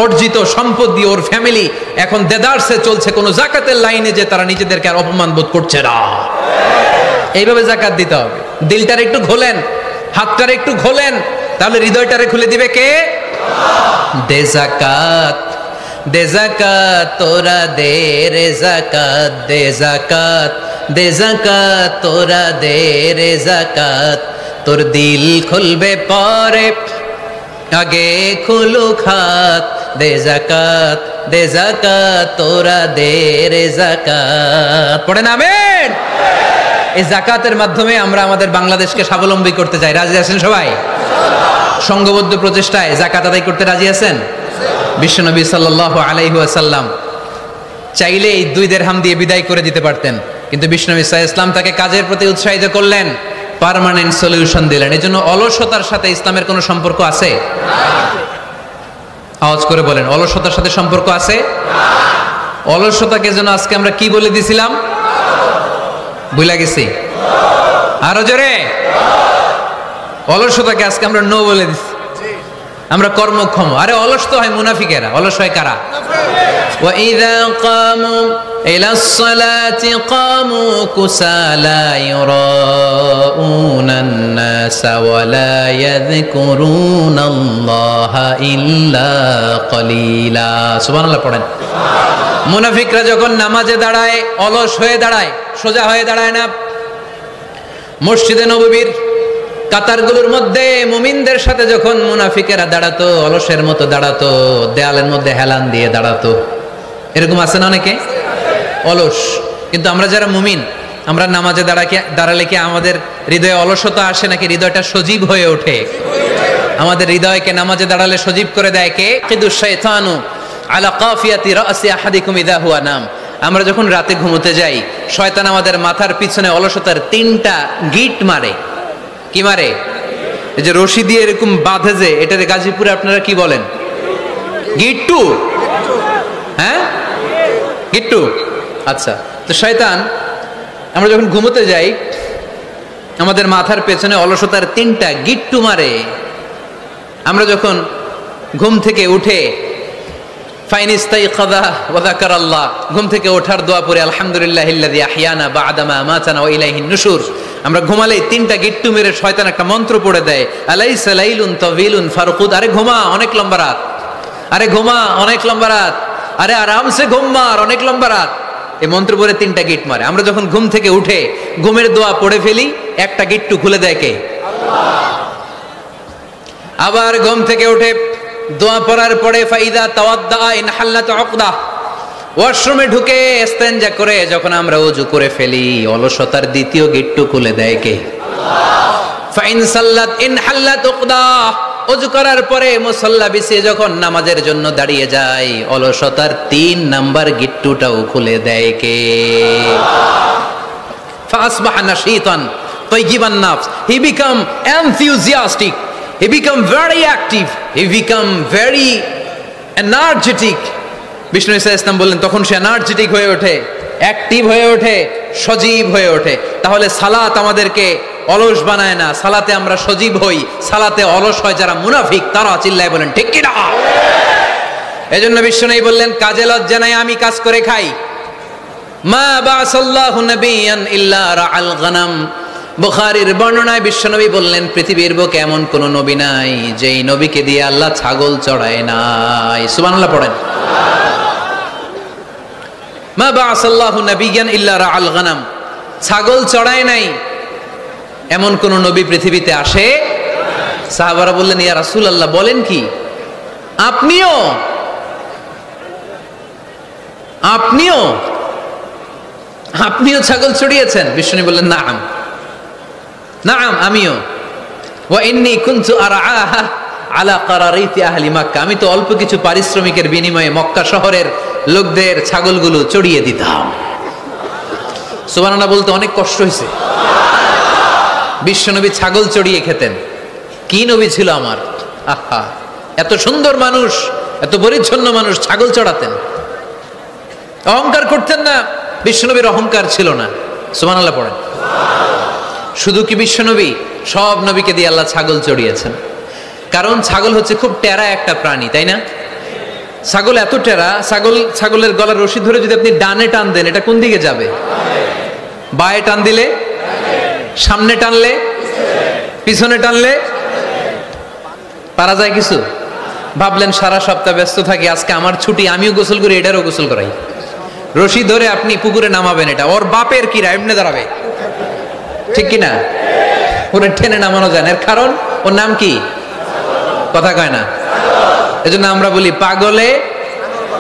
অর্জিত সম্পদ দিয়ে ওর ফ্যামিলি এখন দেদারসে চলছে, কোনো জাকাতের লাইনে যে তারা নিজেদেরকে আর অপমান বোধ করছে না। এইভাবে জাকাত দিতে হবে। দিলটার একটু খোলেন, হাতটার একটু খোলেন, তাহলে হৃদয়টারে খুলে দিবে কে? দে জাকাত, দে জাকাত তোরা দে রে জাকাত, দে জাকাত, দে জাকাত তোরা দে রে জাকাত। তোর দিল খুলবে পরে, আগে খুলু খাত। দে জাকাত, দে জাকাত তোরা দে রে জাকাত। পড়েন আমিন। এই জাকাতের মাধ্যমে আমরা আমাদের বাংলাদেশকে স্বাবলম্বী করতে চাই। রাজি আছেন সবাই? সংঘবদ্ধ প্রচেষ্টায় জাকাত আদায় করতে রাজি আছেন? বিশ্বনবী সাল্লাল্লাহু আলাইহি ওয়াসাল্লাম চাইলে এই 2 দিরহাম দিয়ে বিদায় করে দিতে পারতেন, কিন্তু বিশ্বনবী সাল্লাল্লাহু আলাইহি ওয়াসাল্লাম তাকে কাজের প্রতি উৎসাহিত করলেন, পার্মানেন্ট সলিউশন দিলেন। এজন্য অলসতার সাথে ইসলামের কোনো সম্পর্ক আছে? আওয়াজ করে বলেন, অলসতার সাথে সম্পর্ক আছে? অলসতাকে যেন আজকে আমরা কি বলে দিছিলাম? ভুলে গেছি। আরো জোরে। অলসতাকে আজকে আমরা নো বলে দিচ্ছি, আমরা কর্মক্ষম। আরে অলস তো হয় মুনাফিকেরা, অলস হয় কারা? وَإِذَا قَامُوا إِلَى الصَّلَاةِ قَامُوا كُسَالَى يُرَاءُونَ النَّاسَ وَلَا يَذْكُرُونَ اللَّهَ إِلَّا قَلِيلًا। সুবহানাল্লাহ পড়েন। মুনাফিকরা যখন নামাজে দাঁড়ায় অলস হয়ে দাঁড়ায়, সোজা হয়ে দাঁড়ায় না। মসজিদে নববীর কাতারগুলোর মধ্যে মুমিনদের সাথে যখন মুনাফিকেরা দাঁড়াতো, অলসের মতো দাঁড়াতো, দেয়ালের মধ্যে হেলান দিয়ে দাঁড়াতো। এরকম আছে না অনেকে অলস? কিন্তু আমরা যারা মুমিন, আমরা নামাজে দাঁড়ালে কি আমাদের হৃদয়ে অলসতা আসে নাকি হৃদয়টা সজীব হয়ে ওঠে? আমাদের হৃদয়কে নামাজে দাঁড়ালে সজীব করে দেয় কে? কিদুশ শাইতানু আলা কাফিয়াতি রাসি আহাদিকুম ইযা হুয়া নাম। আমরা যখন রাতে ঘুমোতে যাই, শয়তান আমাদের মাথার পিছনে অলসতার 3টা গিট মারে। কি মারে? এই যে রশি দিয়ে এরকম বাঁধে, যে এটার গাজীপুরে আপনারা কি বলেন? গিট্টু। হ্যাঁ, গিট্টু। আচ্ছা, তো শয়তান আমরা যখন ঘুমোতে যাই আমাদের মাথার পেছনে অলসতার 3টা গিট্টু মারে। আমরা যখন ঘুম থেকে উঠে ফাইনিস্তাইকাযা ওয়া যাকারাল্লাহ, ঘুম থেকে ওঠার দোয়া পড়ে আলহামদুলিল্লাহিল্লাযী আহইয়ানা বা'দা মা আমাতানা ওয়া ইলাইহিন নুশুর, আমরা ঘুমালেই 3টা গিট্টু মেরে শয়তান একটা মন্ত্র পড়ে দেয়, আলাইসা লাইলুন তাওয়িলুন ফারকুদ। আরে ঘুমা, অনেক লম্বা রাত। আরে ঘুমা, অনেক লম্বা রাত। আরে আরামসে ঘুম মার, অনেক লম্বা রাত। এই মন্ত্র পড়ে 3টা গিট মারে। আমরা যখন ঘুম থেকে উঠে ঘুমের দোয়া পড়ে ফেলি, একটা গিট্টু খুলে দেয় কে? আল্লাহ। আবার ঘুম থেকে উঠে দোয়া পড়ার পরে ফাইদা তাওয়াদ্দা ইন হাল্লাত উকদা, ওয়াশরুমে ঢুকে ইস্তেনজা করে যখন আমরা ওযু করে ফেলি, অলসতার 2য় গিট্টু খুলে দেয় কে? আল্লাহ। ফাইন সাল্লাত ইন হাল্লাত উকদা, ওযু করার পরে মুসাল্লা বিছিয়ে যখন নামাজের জন্য দাঁড়িয়ে যায়, অলসতার 3 নাম্বার গিট্টুটাও খুলে দেয় কে? আল্লাহ। ফাসবাহা নাশীতান তাইয়িবান নাফস, he become enthusiastic, he become very active, he become very energetic। বিষ্ণু ঈসা ইসলাম বললেন তখন সে এনার্জেটিক হয়ে ওঠে, অ্যাক্টিভ হয়ে ওঠে, সজীব হয়ে ওঠে। তাহলে সালাত আমাদেরকে অলস বানায় না, সালাতে আমরা সজীব হই। সালাতে অলস হয় যারা মুনাফিক, তারা চিল্লায় বলেন ঠিক কি না? এজন্য বিষ্ণু বললেন কাজে লজ্জা নাই, আমি কাজ করে খাই। মা বাসাল্লাহু নাবিয়ান ইল্লা রাআল গনাম। বুখারীর বর্ণনায় বিশ্বনবী বললেন পৃথিবীর বুকে এমন কোন নবী নাই যেই নবীকে দিয়ে আল্লাহ ছাগল চড়ায় নাই। সুবহানাল্লাহ পড়েন। মা বাসাল্লাহু নাবিয়ান ইল্লা রাআল গনাম, ছাগল চড়ায় নাই এমন কোন নবী পৃথিবীতে আসে? সাহাবারা বললেন ইয়া রাসূলুল্লাহ, বলেন কি? আপনিও আপনিও আপনিও ছাগল চড়িয়েছেন? বিষ্ণু বললেন নাআম, নাআম আমিও। ওয়া ইন্নী কুনতু আরআহা আলা কারারিতি আহলি মক্কা, আমি তো অল্প কিছু পারিশ্রমিকের বিনিময়ে মক্কা শহরের লোকদের ছাগলগুলো চড়িয়ে দিতাম। সুবহানাল্লাহ বলতে অনেক কষ্ট হয়েছে। বিশ্বনবী ছাগল চড়িয়ে খেতেন। কি নবী ছিল আমার! আহা, এত সুন্দর মানুষ, এত পরিচ্ছন্ন মানুষ, ছাগল চড়াতেন। অহংকার করতেন না, বিশ্বনবীর অহংকার ছিল না। সুবহানাল্লাহ পড়েন। শুধু কি বিশ্বনবী, সব নবীকে দিয়ে আল্লাহ ছাগল চড়িয়েছেন। কারণ ছাগল হচ্ছে খুব টেরা একটা প্রাণী, তাই না? ছাগল এত টেরা, ছাগলের গলার রশি ধরে যদি আপনি ডানে টান দেন, এটা কোন দিকে যাবে? বায়ে টান দিলে, সামনে টানলে, পিছনে টানলে পারা যায় কিছু? ভাবলেন সারা সপ্তাহ ব্যস্ত থাকি, আজকে আমার ছুটি, আমিও গোসল করি, এটারও গোসল করাই। রশি ধরে আপনি পুকুরে নামাবেন, এটা ওর বাপের কিরা এমনি দাঁড়াবে, ঠিক কিনা? ওরে টেনে নামানো যায় না। এর কারণ ওর নাম কি? কথা কয় না। এজন্য আমরা বলি পাগলে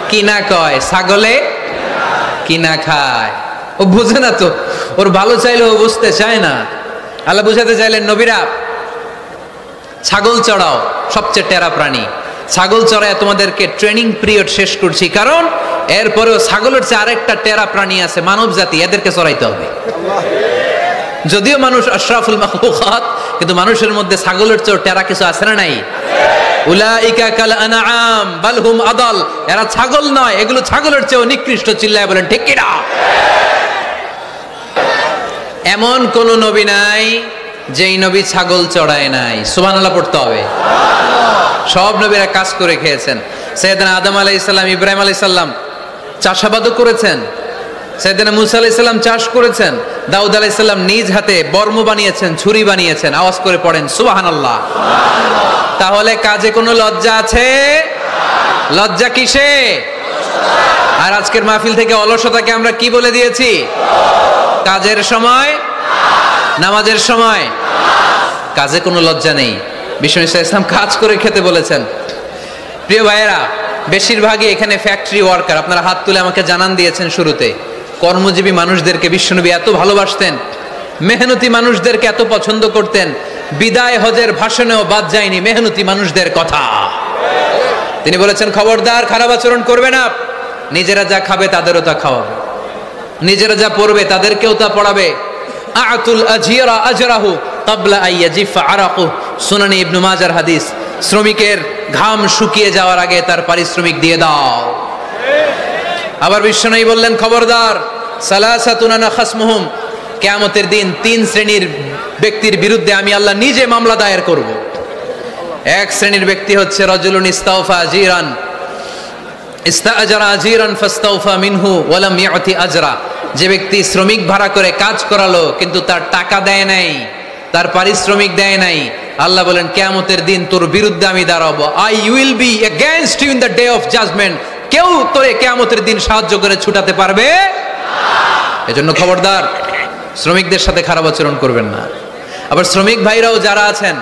কিনা কয়, ছাগলে কিনা খায়। ও বুঝে না তো, ওর ভালো চাইলেও বুঝতে চায় না। আল্লাহ বুঝাতে চাইলেন নবীরা ছাগল চড়াও, সবচেয়ে টেরা প্রাণী। ছাগল চড়ায় তোমাদেরকে ট্রেনিং পিরিয়ড শেষ করছি, কারণ এরপরেও ছাগলের চেয়ে আরেকটা টেরা প্রাণী আছে মানব জাতি, এদেরকে চড়াইতে হবে। যদিও মানুষ আশরাফুল মাখলুকাত, কিন্তু মানুষের মধ্যে ছাগলের চেয়ে টেরা কিছু আছে না নাই? উলাইকা কাল আনআম বাল হুম আদাল, এরা ছাগল নয়, এগুলো ছাগলের চেয়েও নিকৃষ্ট। চিল্লায় বলেন ঠিক কি না? এমন কোন নবী নাই যেই নবী ছাগল চড়ায় নাই। সুবহানাল্লাহ পড়তে হবে। সব নবীরা কাজ করে খেয়েছেন। সাইয়েদনা আদম আলাইহিস সালাম, ইব্রাহিম আলাইহিস সালাম চাষাবাদও করেছেন। সাইয়েদনা মুসা আলাইহিস সালাম চাষ করেছেন। দাউদ আলাইহিস সালাম নিজ হাতে বর্ম বানিয়েছেন, ছুরি বানিয়েছেন। আওয়াজ করে পড়েন সুবহানাল্লাহ। তাহলে কাজে কোনো লজ্জা আছে? লজ্জা কিসে? আর আজকের মাহফিল থেকে অলসতাকে আমরা কি বলে দিয়েছি? কাজের সময়, নামাজের সময় কাজে কোনো লজ্জা নেই। বিশ্বনবী সাল্লাল্লাহু আলাইহি ওয়াসাল্লাম কাজ করে খেতে বলেছেন। প্রিয় ভাইয়েরা, বেশিরভাগই এখানে ফ্যাক্টরি ওয়ার্কার। আপনারা হাত তুলে আমাকে জানান দিয়েছেন শুরুতে। কর্মজীবী মানুষদেরকে বিশ্বনবী এত ভালোবাসতেন, মেহনতি মানুষদেরকে এত পছন্দ করতেন। বিদায় হজের ভাষণেও বাদ যায়নি মেহনতি মানুষদের কথা। তিনি বলেছেন, খবরদার খারাপ আচরণ করবে না। নিজেরা যা খাবে তাদেরও তা খাওয়াবে, নিজেরা যা পড়বে তাদেরকেও তা পড়াবে। আতুল আজিরা আজরাহু ক্বাবলা আইয়াজিফা আরাকু, সুনানি ইবনে মাজার হাদিস। শ্রমিকের ঘাম শুকিয়ে যাওয়ার আগে তার পারিশ্রমিক দিয়ে দাও। আবার বিশ্বনবী বললেন, খবরদার সালাসাতুন আনা খাসমুহুম, কিয়ামতের দিন 3 শ্রেণীর ব্যক্তির বিরুদ্ধে আমি আল্লাহ নিজে মামলা দায়ের করব। এক শ্রেণীর ব্যক্তি হচ্ছে রাজুলুন ইস্তাওফা আজিরান, ইস্তাআজারা আজিরান ফাস্তাওফা মিনহু ওয়া লাম ইয়াতি আজরা। যে ব্যক্তি শ্রমিক ভাড়া করে কাজ করালো কিন্তু তার টাকা দেয় নাই, তার পারিশ্রমিক দেয় নাই, আল্লাহ বলেন কিয়ামতের দিন তোর বিরুদ্ধে আমি দাঁড়াবো। I will be against you in the day of judgement. কেউ তোরে কিয়ামতের দিন সাহায্য করে ছুটাতে পারবে না। এজন্য খবরদার, শ্রমিকদের সাথে খারাপ আচরণ করবেন না। আবার শ্রমিক ভাইরাও যারা আছেন,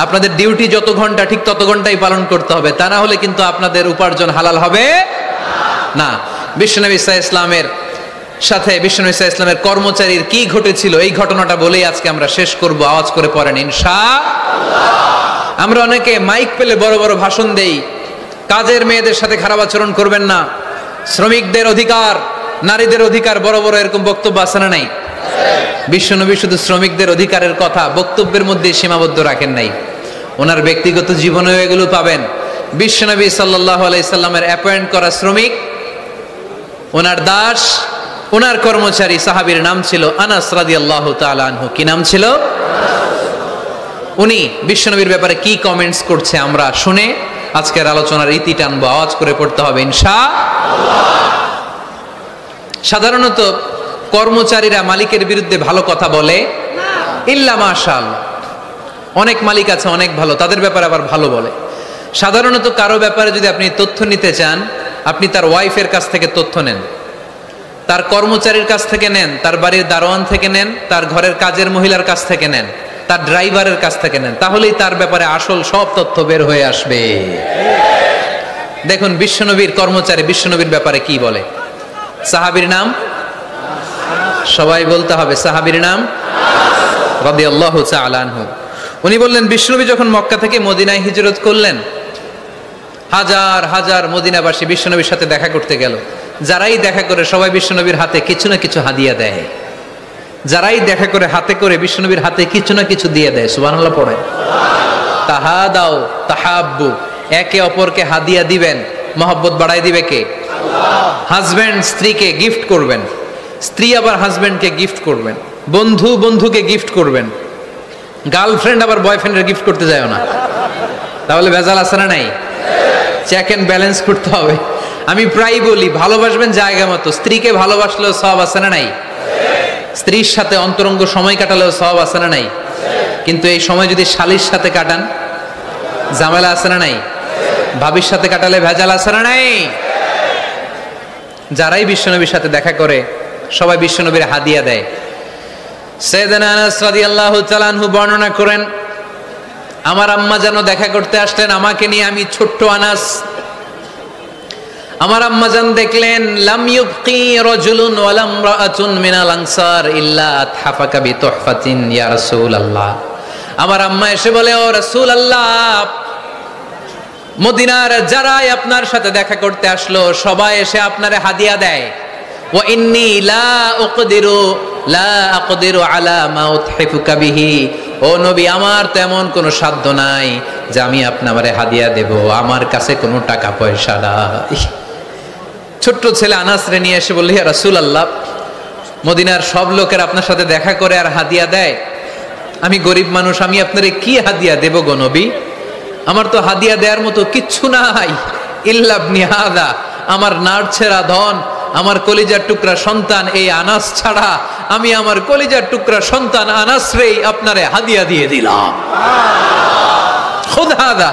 আপনাদের ডিউটি যত ঘন্টা ঠিক তত ঘন্টাই পালন করতে হবে, তা না হলে কিন্তু আপনাদের উপার্জন হালাল হবে না। বিশ্বনবী সাল্লাল্লাহু আলাইহি ওয়াসাল্লামের সাথে বিশ্বনবী সাল্লাল্লাহু আলাইহি ওয়াসাল্লামের কর্মচারীর কি ঘটেছিল এই ঘটনাটা বলেই আজকে আমরা শেষ করব। আওয়াজ করে পড়েন ইনশাআল্লাহ। আমরা অনেকে মাইক পেলে বড় বড় ভাষণ দেই, কাজের মেয়েদের সাথে খারাপ আচরণ করবেন না, শ্রমিকদের অধিকার, নারীদের অধিকার, বড় বড় এরকম বক্তব্য আছে না নাই? বিশ্বনবী শুধু শ্রমিকদের অধিকারের কথা বক্তব্যের মধ্যে সীমাবদ্ধ রাখেন নাই, ওনার ব্যক্তিগত জীবনেও এগুলো পাবেন। বিশ্বনবী সাল্লাল্লাহু আলাইহি সাল্লামের অ্যাপয়েন্ট করা শ্রমিক, ওনার দাস, ওনার কর্মচারী সাহাবীর নাম ছিল আনাস রাদিয়াল্লাহু তাআলা আনহু। কি নাম ছিল? উনি বিশ্বনবীর ব্যাপারে কি কমেন্টস করছে আমরা শুনে আজকের আলোচনার ইতি টানবো। আওয়াজ করে পড়তে হবে ইনশাআল্লাহ। সাধারণত কর্মচারীরা মালিকের বিরুদ্ধে ভালো কথা বলে ইল্লা মাশাআল্লাহ। অনেক মালিক আছে অনেক ভালো, তাদের ব্যাপারে আবার ভালো বলে। সাধারণত কারো ব্যাপারে যদি আপনি তথ্য নিতে চান, আপনি তার ওয়াইফের কাছ থেকে তথ্য নেন, তার কর্মচারীর কাছ থেকে নেন, তার বাড়ির দারোয়ান থেকে নেন, তার ঘরের কাজের মহিলার কাছ থেকে নেন, তার ড্রাইভারের কাছ থেকে নেন, তাহলেই তার ব্যাপারে আসল সব তথ্য বের হয়ে আসবে। দেখুন বিশ্বনবীর কর্মচারী বিশ্বনবীর ব্যাপারে কি বলে। সাহাবীর নাম সবাই বলতে হবে, সাহাবীর নাম রাদিয়াল্লাহু তাআলা আনহু। উনি বললেন, বিশ্বনবী যখন মক্কা থেকে মদিনায় হিজরত করলেন, হাজার হাজার মদিনাবাসী বিশ্বনবীর সাথে দেখা করতে গেল। যারাই দেখা করে সবাই বিশ্বনবীর হাতে কিছু না কিছু হাদিয়া দেয়। যারাই দেখা করে হাতে করে বিশ্বনবীর হাতে কিছু না কিছু দিয়ে দেয়। সুবহানাল্লাহ পড়ে। তাহাদাও তাহাব্বু, একে অপরকে হাদিয়া দিবেন, মহব্বত বাড়াই দিবে কে? হাজবেন্ড স্ত্রীকে গিফট করবেন, স্ত্রী আবার হাজবেন্ডকে গিফট করবেন, বন্ধু বন্ধুকে গিফট করবেন, গার্লফ্রেন্ড আবার বয়ফ্রেন্ডের গিফট করতে যায় না, তাহলে ভেজাল আছে না নাই? চেক এন্ড ব্যালেন্স করতে হবে। আমি প্রায় বলি, ভালোবাসবেন জায়গা মতো। স্ত্রীকে ভালোবাসলেও সওয়াব আছে না নাই? স্ত্রীর সাথে অন্তরঙ্গ সময় কাটালেও সওয়াব আছে না নাই? কিন্তু এই সময় যদি শালীর সাথে কাটান, ঝামেলা আছে না নাই? ভাবির সাথে কাটালে ভেজাল আছে না নাই? যারাই বিশ্বনবীর সাথে দেখা করে সবাই বিশ্বনবীর হাদিয়া দেয়। সাইয়েদনা আনাস রাদিয়াল্লাহু তাআলা আনহু বর্ণনা করেন, আমার আম্মা যেন দেখা করতে আসলেন আমাকে নিয়ে, আমি ছোট্ট আনাস। আমার আম্মা জান দেখলেন, লাম ইউবকি রাজুলুন ওয়ালা ইমরাআতুন মিনাল আনসার ইল্লা আতহাফাকা বিতুহফাতিন ইয়া রাসূলুল্লাহ। আমার আম্মা এসে বলে, ও রাসূলুল্লাহ, মদিনার যারাই আপনার সাথে দেখা করতে আসলো সবাই এসে আপনারে হাদিয়া দেয়। ওয়া ইন্নী লা আকদিরু আলা মা উতহিফুকা বিহি। ও নবী, আমার তেমন কোনো সাধ্য নাই যে আমি আপনারে হাদিয়া দেব, আমার কাছে কোনো টাকা পয়সা নাই। ছোট্ট ছেলে আনাস রে নিয়ে এসে বলল, ইয়া রাসূলুল্লাহ, মদিনার সব লোকের আপনার সাথে দেখা করে আর হাদিয়া দেয়। আমি গরিব মানুষ, আমি আপনারে কি হাদিয়া দেব গো নবী? আমার তো হাদিয়া দেওয়ার মতো কিচ্ছু নাই। ইল্লা ইবনি হাদা, আমার নাড়ছেরা ধন, আমার কলিজার টুকরা সন্তান এই আনাস ছাড়া আমি আমার কলিজার টুকরা সন্তান আনাস রেই আপনারে হাদিয়া দিয়ে দিলাম। খুদ হাদা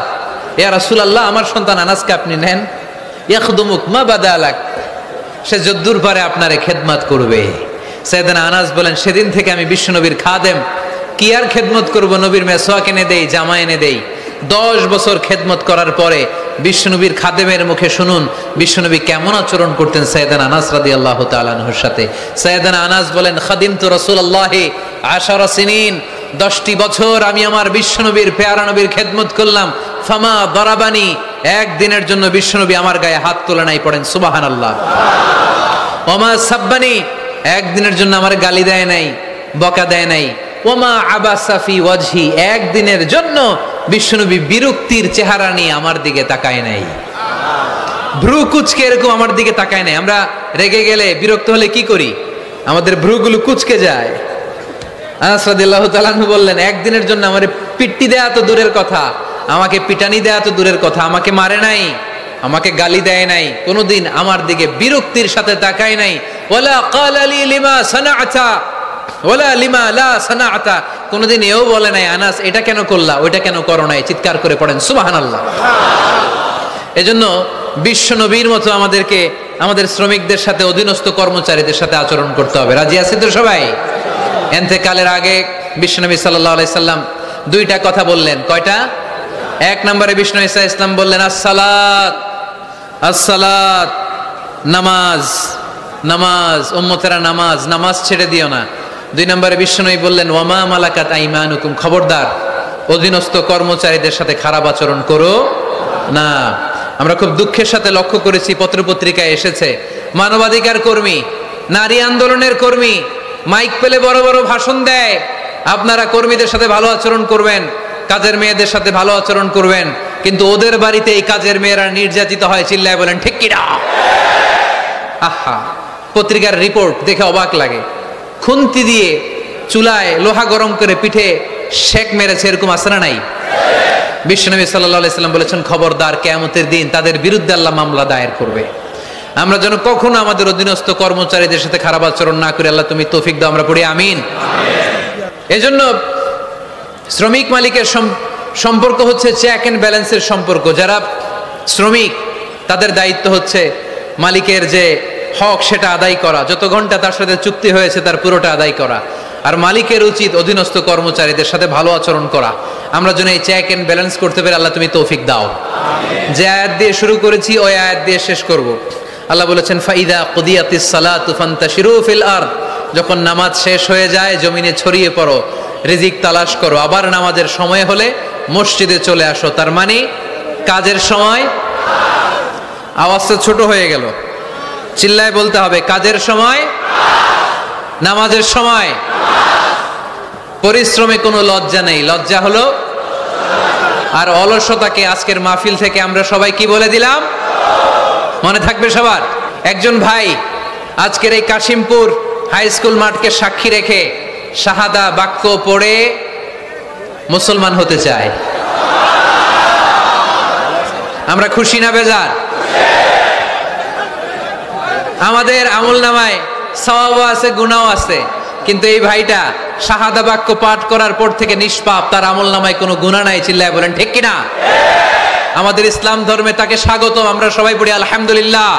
ইয়া রাসূলুল্লাহ, আমার সন্তান আনাসকে আপনি নেন। ইয়াখদুমুক মা বাদালাক, সে যদ্দুর পারে আপনারে খেদমত করবে। সাইয়েদনা আনাস বলেন, সেদিন থেকে আমি বিশ্বনবীর খাদেম। কি আর খেদমত করব, নবীর মেসওয়াক এনে দেই, জামা এনে দেই। 10 বছর খেদমত করার পরে বিশ্বনবীর খাদেমের মুখে শুনুন বিশ্বনবী কেমন আচরণ করতেন সাইয়েদনা আনাস রাদিয়াল্লাহু তাআলা আনহুর সাথে। সাইয়েদনা আনাস বলেন, খাদিমতু রাসূলুল্লাহি 10 সিনিন, 10টি বছর আমি আমার বিশ্বনবীর পেয়ারা নবীর খেদমত করলাম। ফামা দারাবানি, একদিনের জন্য বিশ্বনবী আমার গায়ে হাত তোলে নাই, পড়েন সুবহানাল্লাহ। ওমা সাব্বানি, একদিনের জন্য আমার গালি দেয় নাই, বকা দেয় নাই। ওমা আবাসা ফি ওয়াজহি, একদিনের জন্য বিশ্বনবী বিরক্তির চেহারা নিয়ে আমার দিকে তাকায় নাই, ভ্রু কুচকে এরকম আমার দিকে তাকায় নাই। আমরা রেগে গেলে, বিরক্ত হলে কি করি? আমাদের ভ্রুগুলো কুচকে যায়। আনাস রাদিয়াল্লাহু তাআলা আনহু বললেন, একদিনের জন্য আমারে পিট্টি দেয়া তো দূরের কথা, আমাকে পিটানি দেয়া তো দূরের কথা, আমাকে মারে নাই, আমাকে গালি দেয় নাই, কোনোদিন আমার দিকে বিরক্তির সাথে তাকায় নাই। ওয়ালা ক্বালা লি লিমা সানাআতা ওয়ালা লিমা লা সানাআতা, কোনোদিন এও বলে নাই আনাস এটা কেন করলা, ওইটা কেন করো নাই। চিৎকার করে পড়েন সুবহানাল্লাহ। এজন্য বিশ্ব নবীর মতো আমাদেরকে আমাদের শ্রমিকদের সাথে, অধীনস্থ কর্মচারীদের সাথে আচরণ করতে হবে। রাজি আছেন তো সবাই? ইন্তেকালের আগে বিশ্বনবী সাল্লাল্লাহু আলাইহি সাল্লাম 2টা কথা বললেন। কয়টা? 1 নম্বরে বিশ্বনবী সাল্লাল্লাহু আলাইহি সাল্লাম বললেন আসসালাত, আসসালাত, নামাজ, নামাজ, উম্মতেরা নামাজ, নামাজ ছেড়ে দিও না। 2 নম্বরে বিশ্বনবী বললেন ওয়ামা মালাকাত আইমানুকুম, খবরদার অধীনস্থ কর্মচারীদের সাথে খারাপ আচরণ করো না। আমরা খুব দুঃখের সাথে লক্ষ্য করেছি, পত্রপত্রিকায় এসেছে, মানবাধিকার কর্মী, নারী আন্দোলনের কর্মী মাইক পেলে বড় বড় ভাষণ দেয়, আপনারা কর্মীদের সাথে ভালো আচরণ করবেন, কাজের মেয়েদের সাথে ভালো আচরণ করবেন, কিন্তু ওদের বাড়িতে এই কাজের মেয়েরা নির্যাতিত হয়, চিল্লায় বলেন ঠিক কিনা? আহা, পত্রিকার রিপোর্ট দেখে অবাক লাগে। খুন্তি দিয়ে চুলায় লোহা গরম করে পিঠে শেক মেরেছে, এরকম আছে না নাই? বিশ্বনবী সাল্লাল্লাহু আলাইহি সাল্লাম বলেছেন খবরদার, কিয়ামতের দিন তাদের বিরুদ্ধে আল্লাহ মামলা দায়ের করবে। আমরা যেন কখনো আমাদের অধীনস্থ কর্মচারীদের সাথে খারাপ আচরণ না করি। আল্লাহ তুমি তৌফিক দাও, আমরা পড়ি আমিন। এজন্য শ্রমিক মালিকের সম্পর্ক হচ্ছে চেক এন্ড ব্যালেন্সের সম্পর্ক। যারা শ্রমিক তাদের দায়িত্ব হচ্ছে মালিকের যে হক সেটা আদায় করা, যত ঘন্টা তার সাথে চুক্তি হয়েছে তার পুরোটা আদায় করা। আর মালিকের উচিত অধীনস্থ কর্মচারীদের সাথে ভালো আচরণ করা। আমরা যেন এই চেক এন্ড ব্যালেন্স করতে পারি, আল্লাহ তুমি তৌফিক দাও। যে আয়াত দিয়ে শুরু করেছি ওই আয়াত দিয়ে শেষ করব। আল্লাহ বলেছেন ফাইদা কুদিয়াতিস সালাতু ফান্তাশিরু ফিল আরদ, যখন নামাজ শেষ হয়ে যায় জমিনে ছড়িয়ে পড়ো, রিজিক তালাশ করো। আবার নামাজের সময় হলে মসজিদে চলে আসো। তার মানে কাজের সময়, আওয়াজটা ছোট হয়ে গেল, চিল্লায় বলতে হবে, কাজের সময়, নামাজের সময়। পরিশ্রমে কোনো লজ্জা নেই, লজ্জা হলো আর অলসতাকে আজকের মাহফিল থেকে আমরা সবাই কি বলে দিলাম, মনে থাকবে সবার। একজন ভাই আজকের এই কাশিমপুর হাই স্কুল মাঠকে সাক্ষী রেখে শাহাদা বাক্য পড়ে মুসলমান হতে চায়। আমরা খুশি না বেজার? আমাদের আমলনামায় সওয়াবও আছে, গুনাহও আছে, কিন্তু এই ভাইটা শাহাদা বাক্য পাঠ করার পর থেকে নিষ্পাপ, তার আমলনামায় কোনো গুনাহ নাই। চিল্লায় বলেন ঠিক কিনা? আমাদের ইসলাম ধর্মে তাকে স্বাগত, আমরা সবাই পড়ি আলহামদুলিল্লাহ।